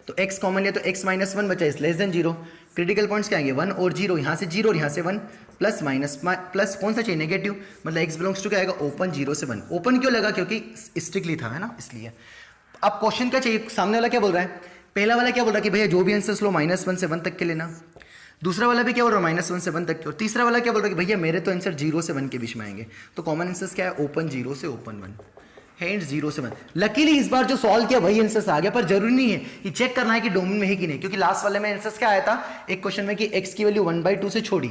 तो x कॉमन लिया तो x -1 बचा, इस लेस देन 0। क्रिटिकल पॉइंट्स क्या आएंगे, 1 और 0, यहाँ से 0 और यहाँ से 1, प्लस माइनस प्लस कौन सा चाहिए, नेगेटिव, मतलब x बिलोंग्स टू क्या आएगा, ओपन 0 से 1। ओपन क्यों लगा, क्योंकि स्ट्रिक्टली था, है ना, इसलिए। अब क्वेश्चन क्या चाहिए, सामने वाला क्या बोल रहा है, पहला वाला क्या बोल रहा है कि भैया जो भी आंसर्स लो -1 से 1 तक के लेना, दूसरा वाला भी क्या बोल रहा है, -1 से 1 तक के, और तीसरा वाला क्या बोल रहा है कि भैया मेरे तो आंसर 0 से 1 के बीच में आएंगे। तो कॉमन आंसर्स क्या है, ओपन 0 से ओपन 1, हैंड 0 से 1। लकीली इस बार जो सॉल्व किया वही आंसर्स आ गया, पर जरूरी नहीं है कि चेक करना है कि डोमेन में है कि नहीं, क्योंकि लास्ट वाले में आंसर्स क्या आया था, एक क्वेश्चन में कि x की वैल्यू 1/2 से छोटी,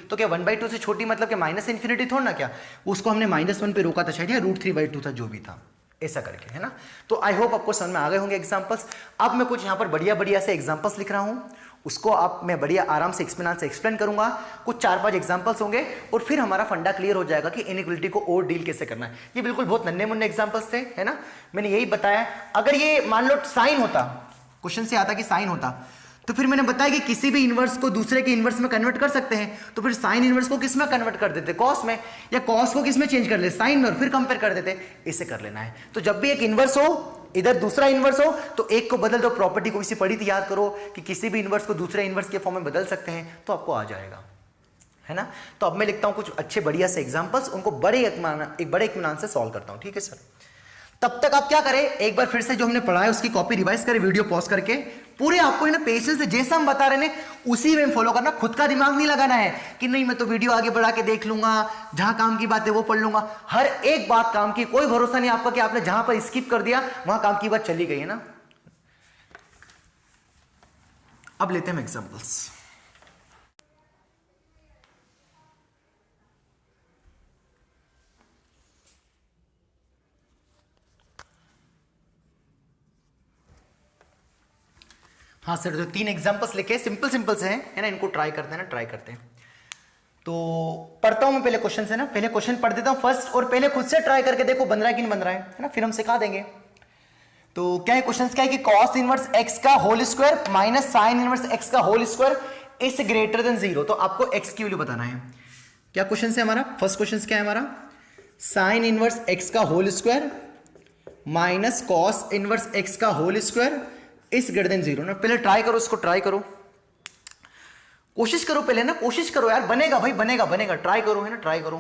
तो क्या 1/2 से छोटी मतलब कि माइनस इन्फिनिटी थोड़ा ना, क्या उसको हमने -1 पे रोका था शायद, या √3/2 था, जो भी था, ऐसा करके, है ना। तो आई होप आपको समझ में आ गए होंगे एग्जांपल्स। अब मैं कुछ यहाँ पर बढ़िया से एग्जांपल्स लिख रहा हूँ, उसको आप मैं बढ़िया आराम से एक्सप्लेन से एक्सप्लेन करूंगा, कुछ 4-5 एग्जांपल्स होंगे और फिर हमारा फंडा क्लियर हो जाएगा कि इनइक्वालिटी को और डील कैसे करना है। ये बिल्कुल बहुत नन्हे मुन्ने एग्जांपल्स थे, है ना, मैंने यही बताया। अगर ये मान लो साइन होता, क्वेश्चन से आता कि साइन होता, तो फिर मैंने बताया कि किसी भी इनवर्स को दूसरे के इनवर्स में कन्वर्ट कर सकते हैं, तो फिर साइन इनवर्स को किस में कन्वर्ट कर देते, कॉस में, या कॉस को किस में चेंज कर ले, साइन में, और फिर कंपेयर कर देते, इसे कर लेना है। तो जब भी एक इनवर्स हो, इधर दूसरा इनवर्स हो, तो एक को बदल दो, प्रॉपर्टी को इसी पढ़ी थी, याद करो कि किसी भी इनवर्स को दूसरे इनवर्स के फॉर्म में बदल सकते हैं, तो आपको आ जाएगा, है ना। तो अब मैं लिखता हूं कुछ अच्छे बढ़िया से एग्जांपल्स, उनको बड़े इत्मीनान से सॉल्व करता हूं, ठीक है सर। तब तक आप क्या करें, एक बार फिर से जो हमने पढ़ा है उसकी कॉपी रिवाइज करें, वीडियो पॉज करके, पूरे आपको है ना पेशेंस से जैसा हम बता रहे हैं उसी में फॉलो करना, खुद का दिमाग नहीं लगाना है कि नहीं मैं तो वीडियो आगे बढ़ा के देख लूंगा, जहां काम की बात है वो पढ़ लूंगा। हर एक बात काम की, कोई भरोसा नहीं आपका कि आपने जहां पर स्किप कर दिया वहां काम की बात चली गई, है ना। अब लेते हैं हम एग्जांपल्स। हाँ सर, तो 3 एग्जांपल्स लिखे, सिंपल से हैं, है ना, इनको ट्राई करते हैं। तो पढ़ता हूं मैं पहले क्वेश्चन से ना, पहले क्वेश्चन पढ़ देता हूं फर्स्ट, और पहले खुद से ट्राई करके देखो बन रहा है कि नहीं बन रहा है ना, फिर हम सिखा देंगे। तो क्या है क्वेश्चन, क्या है कि cos इनवर्स x का whole square minus sine inverse x का whole square is greater than 0। तो आपको x की वैल्यू बताना है। क्या क्वेश्चन है हमारा, फर्स्ट क्वेश्चन क्या है हमारा, साइन इनवर्स x का whole square minus cos inverse x का whole square is greater than 0 ना। पहले ट्राई करो, इसको ट्राई करो, कोशिश करो पहले ना, कोशिश करो यार, बनेगा भाई, बनेगा, ट्राई करो, है ना, ट्राई करो।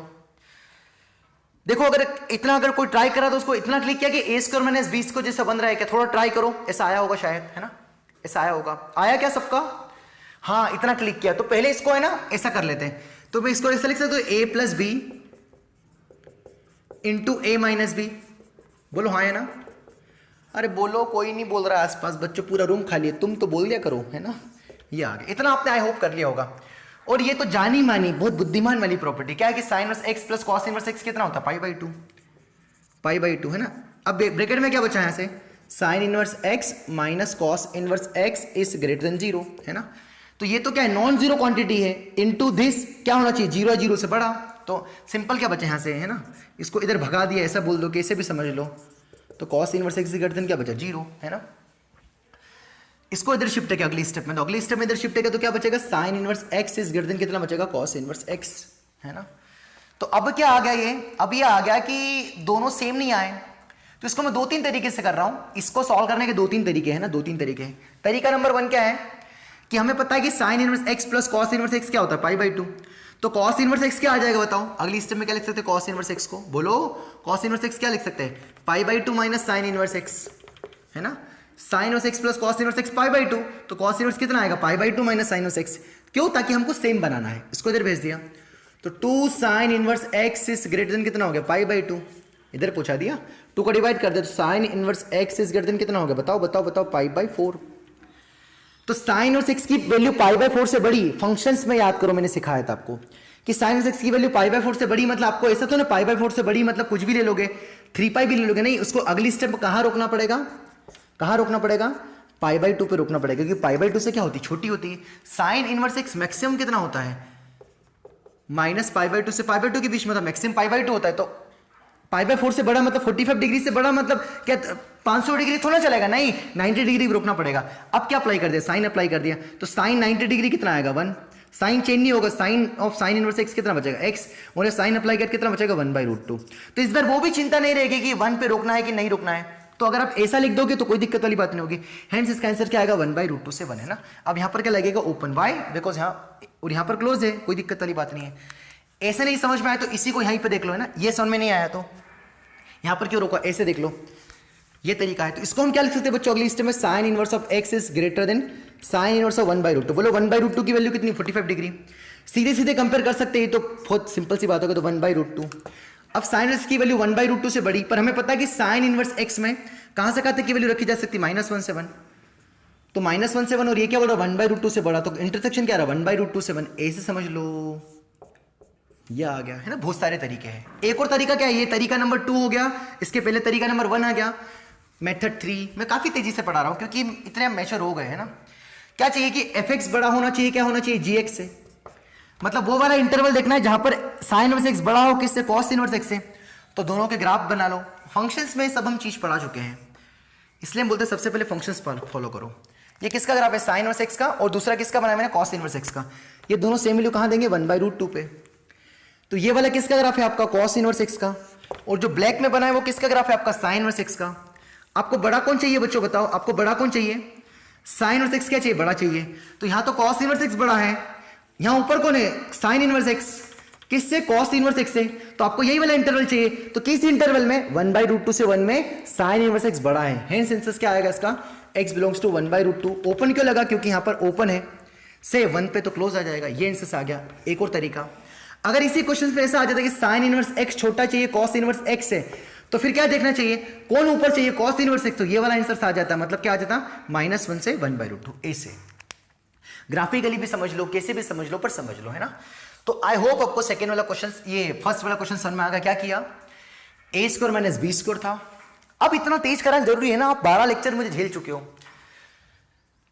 देखो अगर कोई ट्राई करा तो उसको इतना क्लिक किया कि a स्क्वायर माइनस बी को जैसा बन रहा है क्या, थोड़ा ट्राई करो, ऐसा आया होगा शायद, है ना, ऐसा आया होगा, आया क्या सबका, हाँ इतना क्लिक किया। तो पहले इसको है ना ऐसा कर लेते हैं, तो मैं इसको ऐसा लिख सकता हूं, a plus B into A minus B, बोलो हाँ है ना, अरे बोलो, कोई नहीं बोल रहा है आसपास, बच्चों पूरा रूम खाली है, तुम तो बोल दिया करो, है ना। ये आ गया, इतना आपने आई होप कर लिया होगा। और ये तो जानी मानी बहुत बुद्धिमान वाली प्रॉपर्टी, क्या है कि sine inverse x plus cos inverse x कितना होता है, पाई बाई टू, है ना। अब ब्रैकेट में क्या बचा है यहाँ से, sign inverse x minus cos inverse x is greater than 0, है ना। तो ये तो क्या है, नॉन जीरो क्वांटिटी है, इनटू दिस क्या होना चाहिए, 0 0 से बड़ा। तो सिंपल क्या बचा यहाँ से, है ना, इसको इधर भगा दिया, ऐसा बोल दो, कैसे भी समझ लो। तो cos inverse x greater than क्या बचा, 0, है ना। इसको इधर शिफ्ट है क्या अगली स्टेप में, तो अगली स्टेप में इधर शिफ्ट है तो क्या बचेगा, sine inverse x is greater than कितना बचेगा, कॉस इनवर्स x, है ना। तो अब क्या आ गया ये, अब ये आ गया कि दोनों सेम नहीं आए, तो इसको मैं 2-3 तरीके से कर रहा हूं। इसको सॉल्व करने के 2-3 तरीके हैं ना, 2-3 तरीके हैं। तरीका नंबर 1 क्या है कि हमें पता है कि sine inverse x plus cos inverse x क्या होता है, पाई/2। तो कॉस इनवर्स x क्या आ जाएगा बताओ, अगली स्टेप में क्या लिख सकते हैं, कॉस इनवर्स x को, बोलो कॉस इनवर्स x क्या लिख सकते हैं, पाई/2 माइनस साइन इनवर्स x, है ना। Sign inverse x plus cos inverse x पाई/2, तो कॉस इनवर्स कितना आएगा, पाई/2 माइनस साइन इनवर्स x। क्यों? ताकि हमको सेम बनाना है। इसको इधर भेज दिया तो 2 sign inverse x is greater than कितना हो गया पाई बाई 2, इधर पहुंचा दिया, 2 को डिवाइड कर दे तो sign inverse x is greater than कितना हो गया, बताओ बताओ बताओ, पाई बाई 4। तो साइन और सिक्स की वैल्यू पाई बाई 4 से बड़ी, फंक्शंस में याद करो मैंने सिखाया था आपको कि साइन और सिक्स की वैल्यू पाई बाई 4 से बड़ी, मतलब आपको ऐसा तो ना पाई बाई 4 से बड़ी मतलब कुछ भी ले लोगे, 3 पाई भी ले लोगे, नहीं, उसको अगली स्टेप कहां रोकना पड़ेगा, कहां रोकना पड़ेगा, पाई बाई 2 पे रोकना पड़ेगा, क्योंकि पाई बाई 2 से क्या होती है, छोटी होती है। साइन इनवर्स एक्स मैक्सिमम कितना होता है, माइनस पाई बाई 2 से पाई बाई 2 के बीच में, मतलब मैक्सिमम पाई बाई 2 होता है, तो पाई बाई 4 से बड़ा मतलब 45 डिग्री से बड़ा मतलब क्या 500 डिग्री थोड़ा चलेगा, नहीं 90 डिग्री भी रोकना पड़ेगा। अब क्या अप्लाई कर दिया, साइन अप्लाई कर दिया, तो साइन 90 डिग्री कितना आएगा 1, साइन चेंज नहीं होगा, sine of sine inverse x कितना बचेगा एक्स, और साइन अप्लाई कर कितना बचेगा 1/√2। तो इस बार वो भी चिंता नहीं रहेगी कि 1 पे रोकना है कि नहीं रोकना है, तो अगर आप ऐसा लिख दोगे तो कोई दिक्कत वाली बात नहीं होगी। हेंस इसका आंसर क्या आएगा 1/√2 से 1 है ना। अब यहाँ पर क्या लगेगा ओपन, वाई बिकॉज यहाँ और यहाँ पर क्लोज है, कोई दिक्कत वाली बात नहीं है। ऐसे नहीं समझ में आया तो इसी को यहीं पे देख लो, है ना, ये समझ में नहीं आया तो यहाँ पर क्यों रोका, ऐसे देख लो, ये तरीका है। तो इसको हम क्या लिख सकते हैं बच्चों, अगली स्टेप में sign inverse of x is greater then sign inverse of 1/√2। बोलो 1/√2 की वैल्यू कितनी, 45 डिग्री। सीधे सीधे कंपेयर कर सकते हैं, तो बहुत सिंपल सी बात होगी, तो 1/√2। अब साइन इनवर्स की वैल्यू 1/√2 से बड़ी, पर हमें पता है कि साइन इनवर्स एक्स में कहां से कहां तक की वैल्यू रखी जा सकती है, -1 से 1, तो -1 से 1, और ये क्या बोल रहा है 1/√2 से बड़ा, तो इंटरसेक्शन क्या रहा 1/√2 से 1, ऐसे समझ लो, ये आ गया है ना। बहुत सारे तरीके हैं, एक और तरीका क्या है, ये तरीका नंबर 2 हो गया, इसके पहले तरीका नंबर 1 आ गया। मेथड 3 मैं काफी तेजी से पढ़ा रहा हूं क्योंकि इतने मैच्योर हो गए हैं ना। क्या चाहिए कि fx बड़ा होना चाहिए, क्या होना चाहिए gx से, मतलब वो वाला इंटरवल देखना है जहां पर साइन इनवर्स एक्स बड़ा हो किससे, कॉस इनवर्स एक्स से, तो दोनों के ग्राफ बना लो। फंक्शंस में सब हम चीज पढ़ा चुके हैं, इसलिए हम बोलते हैं सबसे पहले फंक्शंस फॉलो करो। ये किसका ग्राफ है, साइन इनवर्स एक्स का, और दूसरा किसका बनाया मैंने, कॉस इनवर्स एक्स का। ये दोनों सेम वैल्यू कहां देंगे 1/√2 पे। तो ये वाला किसका ग्राफ है आपका, कॉस इनवर्स एक्स का, और जो ब्लैक में बना है वो किसका ग्राफ है आपका, साइन इनवर्स एक्स का। आपको बड़ा कौन चाहिए बच्चों, बताओ आपको बड़ा कौन चाहिए, साइन इनवर्स एक्स क्या चाहिए, बड़ा चाहिए। तो यहां तो कॉस इनवर्स एक्स बड़ा है, यहां ऊपर कौन है, साइन इनवर्स एक्स, किससे, कॉस इनवर्स एक्स से, तो आपको यही वाला इंटरवल चाहिए। तो किस इंटरवल में, 1/√2 से 1 में साइन इनवर्स एक्स बड़ा है, हेंस आंसर क्या आएगा इसका, x बिलोंग्स टू 1/√2। ओपन क्यों लगा, क्योंकि यहां पर ओपन है, से 1 पे तो क्लोज आ जाएगा, ये आंसर आ गया। एक और तरीका, अगर इसी क्वेश्चन में ऐसा आ जाता है कि साइन इनवर्स एक्स छोटा चाहिए कॉस इनवर्स एक्स है, तो फिर क्या देखना चाहिए, कौन ऊपर चाहिए, कॉस इनवर्स एक्स, तो ये वाला आंसर आ जाता है, मतलब क्या आ जाता, -1 से 1/√2। ऐसे ग्राफिकली भी समझ लो, कैसे भी समझ लो, पर समझ लो, है ना। तो आई होप आपको सेकेंड वाला क्वेश्चन, ये फर्स्ट वाला क्वेश्चन समझ में आ गया। क्या किया, a² - b² था। अब इतना तेज कराना जरूरी है ना, आप 12 लेक्चर मुझे झेल चुके हो,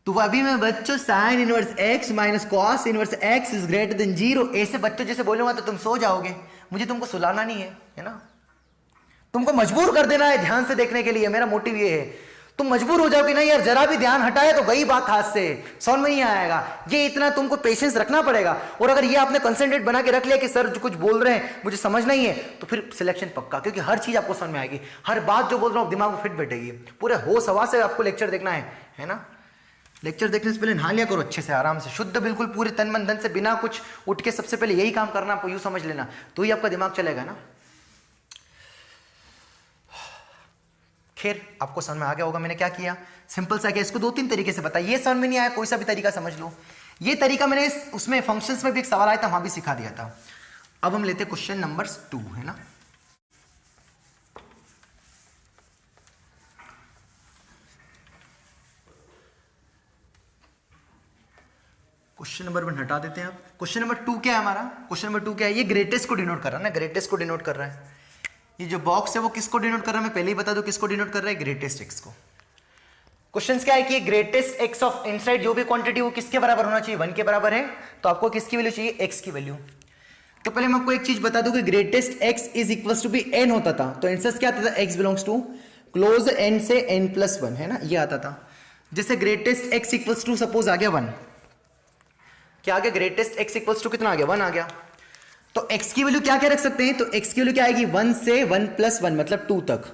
तो अभी मैं बच्चों sign inverse x minus cos inverse x is greater than 0 ऐसे बच्चों जैसे बोलूंगा तो तुम सो जाओगे, मुझे तुमको सुलाना नहीं है ना, तुमको मजबूर कर देना है ध्यान से देखने के लिए, मेरा मोटिव ये है। तुम मजबूर हो जाओगे, नहीं यार जरा भी ध्यान हटाए तो गई बात हाथ से, समझ में नहीं आएगा। ये इतना तुमको पेशेंस रखना पड़ेगा, और अगर ये आपने कंसंट्रेट बना के रख लिया कि सर जो कुछ बोल रहे हैं मुझे समझना ही है, तो फिर सिलेक्शन पक्का, क्योंकि हर चीज आपको समझ में आएगी, हर बात जो बोल रहा हूँ दिमाग में फिट बैठेगी। पूरे होश हवा से आपको लेक्चर देखना है ना। लेक्चर देखने से पहले नहा लिया करो अच्छे से, आराम से, शुद्ध बिल्कुल पूरे तन मन धन से, बिना कुछ उठ के सबसे पहले यही काम करना, आपको यूं समझ लेना, तो ही आपका दिमाग चलेगा ना। खैर आपको समझ में आ गया होगा मैंने क्या किया, सिंपल सा किया। इसको 2-3 तरीके से बताया, ये समझ में नहीं आया कोई सा भी तरीका समझ लो। ये तरीका मैंने उसमें फंक्शंस में भी एक सवाल आया था, वहां भी सिखा दिया था। अब हम लेते क्वेश्चन नंबर 2, है ना। क्वेश्चन नंबर 1 हटा देते हैं। अब क्वेश्चन नंबर 2 क्या है हमारा, क्वेश्चन नंबर 2 क्या है, ये ग्रेटेस्ट को डिनोट कर रहा है ना, ग्रेटेस्ट को डिनोट कर रहा है। ये जो बॉक्स है वो किसको डिनोट कर रहा है, मैं पहले ही बता दूं किसको डिनोट कर रहा है, ग्रेटेस्ट एक्स को। क्वेश्चन क्या है कि ग्रेटेस्ट एक्स ऑफ इनसाइड जो भी क्वांटिटी वो किसके बराबर होना चाहिए, 1 के बराबर है, तो आपको किसकी वैल्यू चाहिए, एक्स की वैल्यू। तो पहले मैं आपको एक चीज बता दूं कि greatest x is equals to be n होता था, तो आंसर क्या आता था, x belongs to close n से n+1, है ना, ये आता था। जैसे greatest x equals to suppose आ गया 1, क्या आ गया, ग्रेटेस्ट एक्स इक्वल्स टू कितना आ गया, 1 आ गया। तो x की वैल्यू क्या क्या रख सकते हैं, तो x की वैल्यू क्या आएगी, 1 से 1+1 मतलब 2 तक।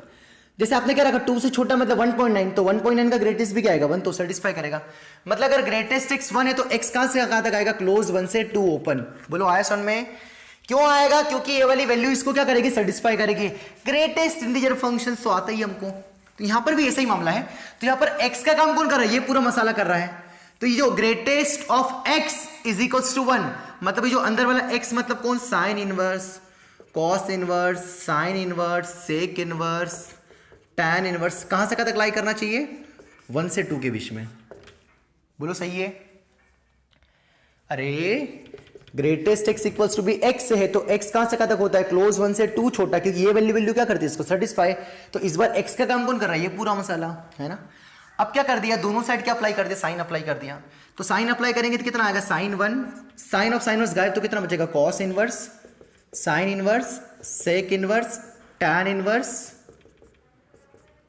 जैसे आपने क्या रखा, 2 से छोटा मतलब 1.9, तो 1.9 का ग्रेटेस्ट भी क्या आएगा, 1, तो सेटिस्फाई करेगा। मतलब अगर ग्रेटेस्ट x 1 है तो x कहां से कहां तक आएगा, क्लोज 1 से 2 ओपन। बोलो आया समझ में, क्यों आएगा, क्योंकि ये वाली वैल्यू इसको क्या करेगी, सेटिस्फाई करेगी। ग्रेटेस्ट इंटीजर फंक्शन तो आता ही हमको, तो यहां पर भी ऐसा ही मामला है। तो यहां पर x का काम कौन कर रहा है, ये पूरा मसाला कर रहा है। तो ये जो greatest of x is equals to 1, मतलब ये जो अंदर वाला x मतलब कौन, sine inverse, cos inverse, sine inverse, sec inverse, tan inverse, कहां से कहां तक लाई करना चाहिए, 1 से 2 के बीच में। बोलो सही है? अरे greatest x equals to B x है तो x कहां से कहां तक होता है, क्लोज 1 से 2 छोटा, क्योंकि ये वैल्यू क्या करती है इसको सेटिस्फाई। तो इस बार x का काम कौन कर रहा है, ये पूरा मसाला है ना। अब क्या कर दिया, दोनों साइड क्या अप्लाई कर दिया, साइन अप्लाई कर दिया। तो साइन अप्लाई करेंगे तो कितना आएगा, sine 1, sine of sine inverse गायब तो कितना बचेगा, cos inverse, sine inverse, sec inverse, tan inverse,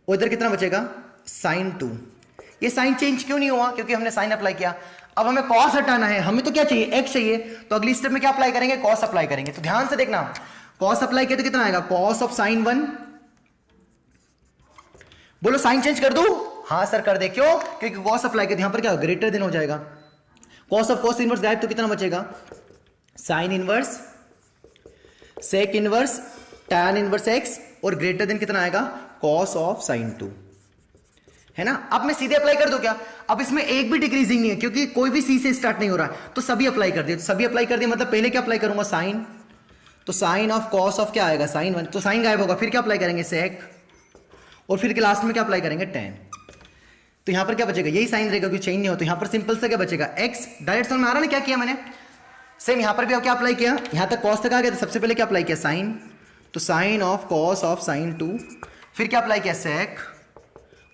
और इधर कितना बचेगा, साइन 2। ये साइन चेंज क्यों नहीं हुआ, क्योंकि हमने साइन अप्लाई किया। अब हमें कॉस हटाना है, हमें तो क्या चाहिए, x चाहिए, तो अगली स्टेप में क्या अप्लाई करेंगे, कॉस अप्लाई करेंगे। तो ध्यान से देखना, कॉस अप्लाई किया तो कितना आएगा, कॉस ऑफ साइन 1, बोलो साइन चेंज कर दो, हाँ सर कर दे, क्यों, क्योंकि कॉस अप्लाई किया, यहां पर क्या ग्रेटर देन हो जाएगा, कॉस ऑफ कॉस इनवर्स गायब तो कितना बचेगा, sine inverse, sec inverse, tan inverse x, और ग्रेटर देन कितना आएगा, कॉस ऑफ साइन 2, है ना। अब मैं सीधे अप्लाई कर दूं क्या, अब इसमें एक भी डिक्रीजिंग नहीं है, क्योंकि कोई भी सी से स्टार्ट नहीं हो रहा है, तो सभी अप्लाई कर दिए। तो सभी अप्लाई कर दिए मतलब पहले क्या अप्लाई करूंगा, साइन, तो साइन ऑफ कॉस ऑफ क्या आएगा, साइन 1, तो साइन गायब होगा, फिर क्या अप्लाई करेंगे, सेक, और फिर लास्ट में क्या अप्लाई करेंगे, टेन। तो यहां पर क्या बचेगा, यही साइन रहेगा, क्योंकि चेंज नहीं हो, तो यहां पर सिंपल से क्या बचेगा, x। डायरेक्ट समझ में आ रहा ना क्या किया मैंने, सेम यहां पर भी क्या अप्लाई किया, यहां तक कॉस तक आ गया, तो सबसे पहले क्या अप्लाई किया, साइन, तो sine of cos of sine 2, फिर क्या अप्लाई किया, सेक,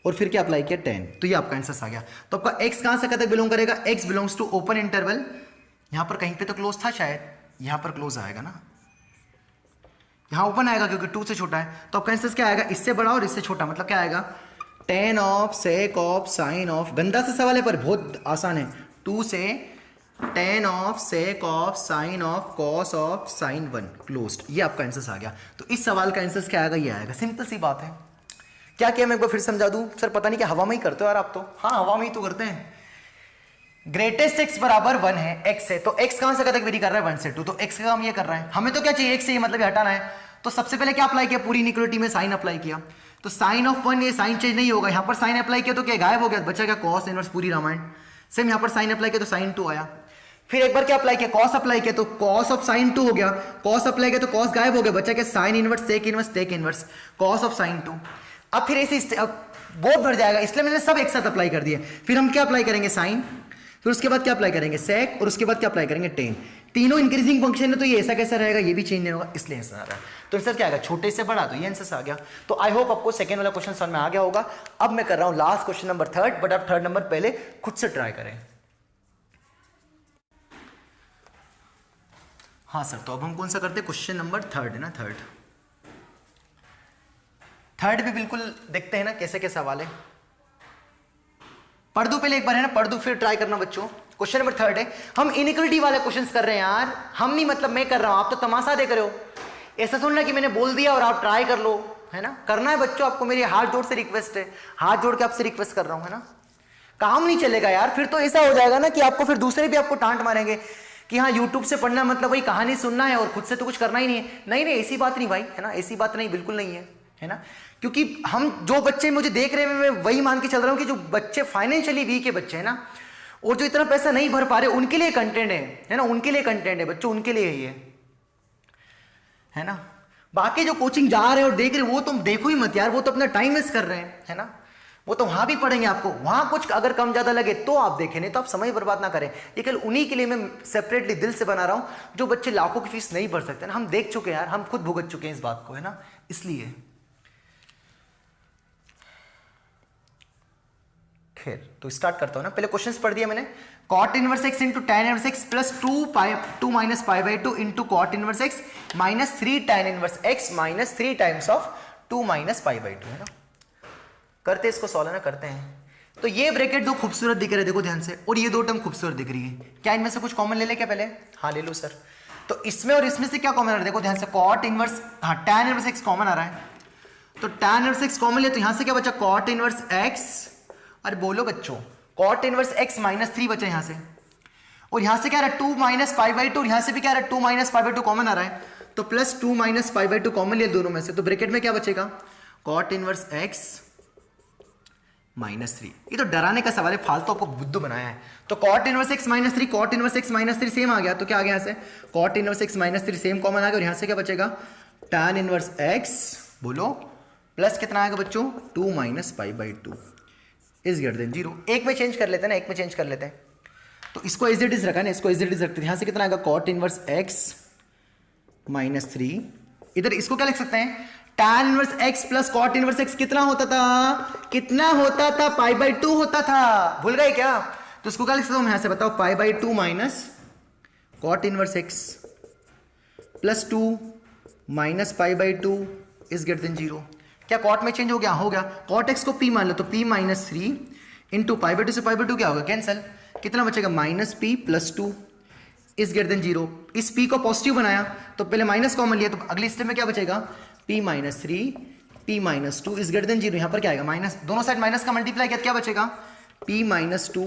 और फिर क्या अप्लाई किया, 10। तो ये आपका आंसर आ गया। तो आपका x कहां से कहां तक बिलोंग करेगा, x belongs to open interval, यहां पर कहीं पे तो क्लोज था शायद, यहां पर क्लोज आएगा ना, यहां ओपन आएगा क्योंकि 2 से छोटा है। तो आपका आंसर क्या आएगा, इससे बड़ा और इससे छोटा, मतलब क्या आएगा, ten of sake of sine of, गंदा सा सवाल है पर बहुत आसान है, 2 से ten of sake of sine of cos of sign 1 closed, ये आपका आंसर आ गया। तो इस सवाल का आंसर क्या आएगा, ये आएगा, सिंपल सी बात है। क्या किया मैं एक बार फिर समझा दूं, सर पता नहीं क्या हवा में ही करते हो यार आप तो, हाँ हवा में ही तो करते हैं। ग्रेटेस्ट x बराबर 1 है, x है, तो x कहां से कहां तक वेरी कर रहा है, 1 से 2, तो x का काम ये कर रहा है, हमें तो क्या चाहिए, x से ये मतलब ये हटाना है। तो सबसे पहले क्या अप्लाई किया, पूरी इनइक्वालिटी में साइन अप्लाई किया, तो साइन ऑफ 1, ये साइन चेंज नहीं होगा, यहां पर साइन अप्लाई किया तो क्या गायब हो गया, बचा क्या, कॉस इनवर्स पूरी रामायण। सेम यहां पर साइन अप्लाई किया तो साइन 2 आया, फिर एक बार क्या अप्लाई किया, कॉस अप्लाई किया तो कॉस ऑफ साइन 2 हो गया, कॉस अप्लाई किया तो कॉस गायब हो गया, बचा क्या, sine inverse, sec inverse, take inverse, cos of sine 2। अब फिर ऐसे बहुत बढ़ जाएगा, इसलिए मैंने सब एक साथ अप्लाई कर दिया। फिर हम क्या अप्लाई करेंगे, साइन, फिर उसके बाद क्या अप्लाई करेंगे, सेक, और उसके बाद क्या अप्लाई करेंगे, टेन। तीनों इंक्रीजिंग फंक्शन है, तो ये ऐसा कैसा रहेगा, ये भी चेंज नहीं होगा, इसलिए आंसर आ रहा है। तो आंसर क्या आएगा, छोटे से बड़ा, तो ये आंसर आ गया। तो आई होप आपको सेकंड वाला क्वेश्चन समझ में आ गया होगा। अब मैं कर रहा हूं लास्ट क्वेश्चन नंबर 3, बट आप 3rd नंबर पहले खुद से ट्राई करें। हाँ सर, तो अब हम कौन सा करते हैं, क्वेश्चन नंबर 3 है ना, 3rd भी बिल्कुल देखते हैं ना कैसे कैसे सवाल है। पढ़ दो पहले एक बार, है ना, पढ़ दो फिर ट्राई करना बच्चों। क्वेश्चन नंबर 3 है, हम इनइक्वालिटी वाले क्वेश्चंस कर रहे हैं यार, हम नहीं मतलब मैं कर रहा हूं, आप तो तमाशा देख रहे हो। ऐसा सुनना कि मैंने बोल दिया और आप ट्राई कर लो, है ना, करना है बच्चों आपको, मेरी हाथ जोड़ से रिक्वेस्ट है, हाथ जोड़ के आपसे रिक्वेस्ट कर रहा हूं, है ना। काम नहीं चलेगा यार, फिर तो ऐसा हो जाएगा ना कि आपको फिर दूसरे भी आपको टांट मारेंगे कि हाँ यूट्यूब से पढ़ना मतलब वही कहानी सुनना है और खुद से तो कुछ करना ही नहीं है। नहीं नहीं, ऐसी बात नहीं भाई, है ना, ऐसी बात नहीं, बिल्कुल नहीं है ना। क्योंकि हम जो बच्चे मुझे देख रहे हैं, मैं वही मान के चल रहा हूं कि जो बच्चे फाइनेंशियली वीक है बच्चे, है ना, और जो इतना पैसा नहीं भर पा रहे, उनके लिए कंटेंट है ना, उनके लिए कंटेंट है बच्चों, उनके लिए ही है ना। बाकी जो कोचिंग जा रहे हैं और देख रहे हैं वो तुम देखो ही मत यार, वो तो अपना टाइम वेस्ट कर रहे हैं, है ना। वो तो वहां भी पढ़ेंगे, आपको वहां कुछ अगर कम ज्यादा लगे तो आप देखें, नहीं तो आप समय बर्बाद ना करें। ये केवल उन्हीं के लिए मैं सेपरेटली दिल से बना रहा हूं जो बच्चे लाखों की फीस नहीं भर सकते ना। हम देख चुके हैं यार, हम खुद भुगत चुके हैं इस बात को, है ना, इसलिए। खैर तो स्टार्ट करता हूं ना, पहले क्वेश्चंस पढ़ दिया मैंने। cot inverse x into tan inverse x plus 2 minus pi by 2 into cot inverse x minus 3 tan inverse x minus 3 times of 2 minus pi by 2, है ना। करते इसको सॉल्व, है ना, करते हैं। तो ये ब्रैकेट दो खूबसूरत दिख रहे हैं, देखो ध्यान से, और ये दो टर्म खूबसूरत दिख रही है। क्या इनमें से कुछ कॉमन ले ले क्या पहले, हाँ ले लो सर। तो इसमें और इसमें से क्या कॉमन आ रहा है, देखो ध्यान से, cot इनवर्स, हाँ tan इनवर्स x कॉमन आ रहा है, तो tan इनवर्स x कॉमन ले, तो यहां से क्या बचा, cot इनवर्स x, अरे बोलो बच्चों, cot इनवर्स x माइनस 3 बचा यहां से, और यहां से क्या आ रहा है 2 माइनस पाई बाई 2, और यहां से भी क्या आ रहा है 2 माइनस पाई बाई 2 कॉमन आ रहा है, तो plus 2 minus pi by 2 common लिया दोनों में से, तो ब्रैकेट में क्या बचेगा, cot इनवर्स x -3। ये तो डराने का सवाल है, फालतू आपको बुद्धू बनाया है। तो cot inverse x minus 3, cot inverse x minus 3 same आ गया, तो क्या आ गया यहाँ से cot inverse x minus 3 same common आ गया, और यहाँ से क्या बचेगा tan इनवर्स x, बोलो प्लस कितना आएगा बच्चों 2 minus pi by 2 is greater than 0। एक में चेंज कर लेते हैं ना, एक में चेंज कर लेते हैं, तो इसको एज इट इज रखा ना, इसको एज इट इज रखते हैं। यहाँ से कितना आएगा cot इनवर्स x माइनस 3, इधर इसको क्या लिख सकते हैं tan inverse x plus cot inverse x कितना होता था पाई बाई 2 होता था, भूल गए क्या? तो इसको क्या लिख सकता हूं मैं यहां से, बताओ पाई by 2 minus cot inverse x plus 2 minus pi by 2 is greater than 0। क्या cot में चेंज हो गया? हो गया। cot x को p मान लो, तो p minus 3 into pi by 2 से पाई बाई 2 क्या होगा कैंसल, कितना बचेगा minus p plus 2 is greater than 0। इस p को पॉजिटिव बनाया तो पहले माइनस कॉमन लिया, तो अगली स्टेप में क्या बचेगा p minus 3 p minus 2 is greater than 0। यहां पर क्या आएगा माइनस, दोनों साइड माइनस का मल्टीप्लाई किया, क्या बचेगा p minus 2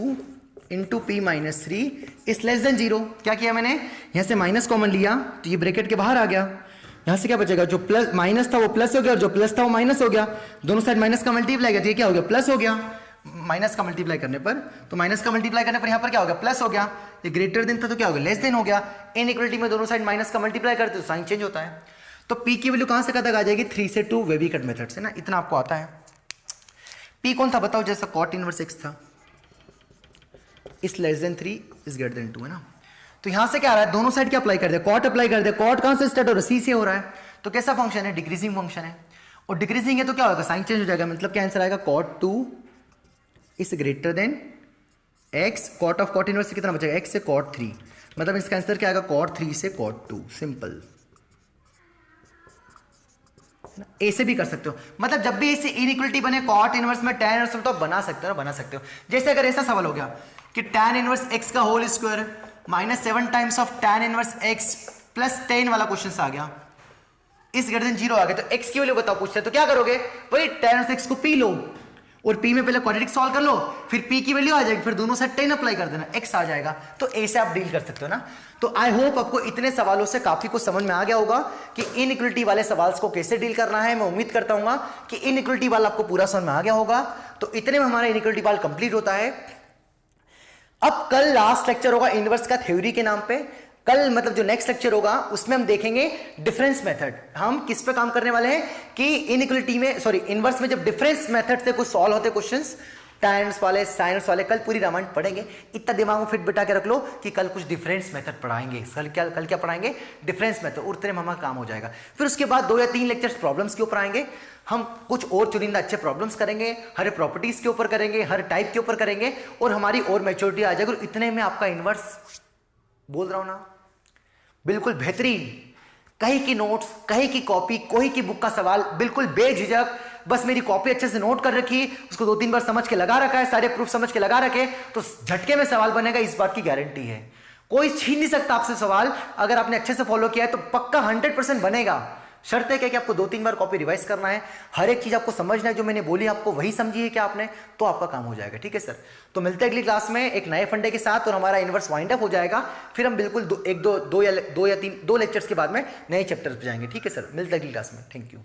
into p minus 3 is less then 0। क्या किया मैंने, यहां से माइनस कॉमन लिया तो ये ब्रैकेट के बाहर आ गया, यहां से क्या बचेगा जो प्लस माइनस था वो प्लस हो गया, और जो प्लस था वो माइनस हो गया, दोनों साइड माइनस का मल्टीप्लाई किया तो ये क्या हो गया प्लस हो गया, माइनस का मल्टीप्लाई करने पर, तो माइनस का मल्टीप्लाई करने पर यहां पर क्या हो गया प्लस हो गया, ये ग्रेटर देन था तो क्या हो गया लेस देन हो गया। इनइक्वालिटी में दोनों साइड माइनस का मल्टीप्लाई करते तो साइन चेंज होता है। तो p की वैल्यू कहां से कहाँ तक आ जाएगी 3 से 2 वेवी कट मेथड से ना, इतना आपको आता है। p कौन था बताओ, जैसा cot इनवर्स x था, इस less than 3 is greater then 2 है ना। तो यहां से क्या आ रहा है, दोनों साइड क्या अप्लाई कर दे, cot अप्लाई कर दे, cot कहां से स्टार्ट हो रहा है c से हो रहा है, तो कैसा फंक्शन है डिक्रीजिंग फंक्शन है, और डिक्रीजिंग है तो क्या होगा साइन चेंज हो जाएगा, मतलब क्या आंसर आएगा cot 2 is greater then x, cot of cot inverse से कितना बचेगा x से cot 3, मतलब इसका आंसर क्या आएगा cot 3 से cot 2, सिंपल। ए से भी कर सकते हो, मतलब जब भी ऐसे इनइक्वालिटी बने cot इनवर्स में tan इनवर्स तो आप बना सकते हो ना, बना सकते हो। जैसे अगर ऐसा सवाल हो गया कि tan इनवर्स x का whole square minus 7 times of tan inverse x plus 10 वाला क्वेश्चन आ गया, इस ग्रेटर देन 0 आ गया, तो x की वैल्यू बताओ पूछते हैं, तो क्या करोगे वही tan इनवर्स x को p लो, और p में पहले क्वाड्रेटिक सॉल्व कर लो, फिर p की वैल्यू आ जाएगी, फिर दोनों साइड 10 अप्लाई कर देना, x आ जाएगा, तो a से आप डील कर सकते हो ना। तो आई होप आपको इतने सवालों से काफी कुछ समझ में आ गया होगा कि इनइक्वालिटी वाले सवाल को कैसे डील करना है। मैं उम्मीद करता हूं कि इनइक्वालिटी वाला आपको पूरा समझ में आ गया होगा। तो इतने में हमारा इनइक्वालिटी वाला कंप्लीट होता है। अब कल लास्ट लेक्चर होगा इनवर्स का थ्योरी के नाम पे, कल मतलब जो नेक्स्ट लेक्चर होगा उसमें हम देखेंगे डिफरेंस मेथड। हम किस पे काम करने वाले हैं कि इनइक्वालिटी में इनवर्स में जब डिफरेंस मेथड से कुछ सॉल्व होते क्वेश्चंस, टाइम्स वाले साइंस वाले, कल पूरी रामायण पढ़ेंगे। इतना दिमाग में फिट बिठा के रख लो कि कल कुछ डिफरेंस मेथड पढ़ाएंगे, कल क्या पढ़ाएंगे डिफरेंस मेथड, उतने में हमारा काम हो जाएगा। फिर उसके बाद 2 या 3 लेक्चर्स प्रॉब्लम्स के ऊपर आएंगे, हम कुछ और चुनिंदा अच्छे प्रॉब्लम्स करेंगे, हर प्रॉपर्टीज के ऊपर करेंगे, हर टाइप के ऊपर करेंगे, और हमारी और मैच्योरिटी आ जाएगी। और इतने में आपका इनवर्स बोल रहा हूं ना बिल्कुल बेहतरीन, कहीं की नोट्स, कहीं की कॉपी, कोई की बुक का सवाल, बिल्कुल बेझिझक, बस मेरी कॉपी अच्छे से नोट कर रखी, उसको 2-3 बार समझ के लगा रखा है, सारे प्रूफ समझ के लगा रखे, तो झटके में सवाल बनेगा, इस बात की गारंटी है। कोई छीन नहीं सकता आपसे सवाल, अगर आपने अच्छे से फॉलो किया है तो पक्का 100% बनेगा। शर्त है कि आपको 2-3 बार कॉपी रिवाइज करना है, हर एक चीज आपको समझना है, जो मैंने बोली आपको वही समझिए क्या आपने, तो आपका काम हो जाएगा। ठीक है सर, तो मिलते हैं अगली क्लास में एक नए फंडे के साथ, और हमारा इनवर्स वाइंड अप हो जाएगा। फिर हम बिल्कुल 2 लेक्चर्स के बाद में नए चैप्टर्स पे जाएंगे। ठीक है सर, मिलते हैं अगली क्लास में। Thank you.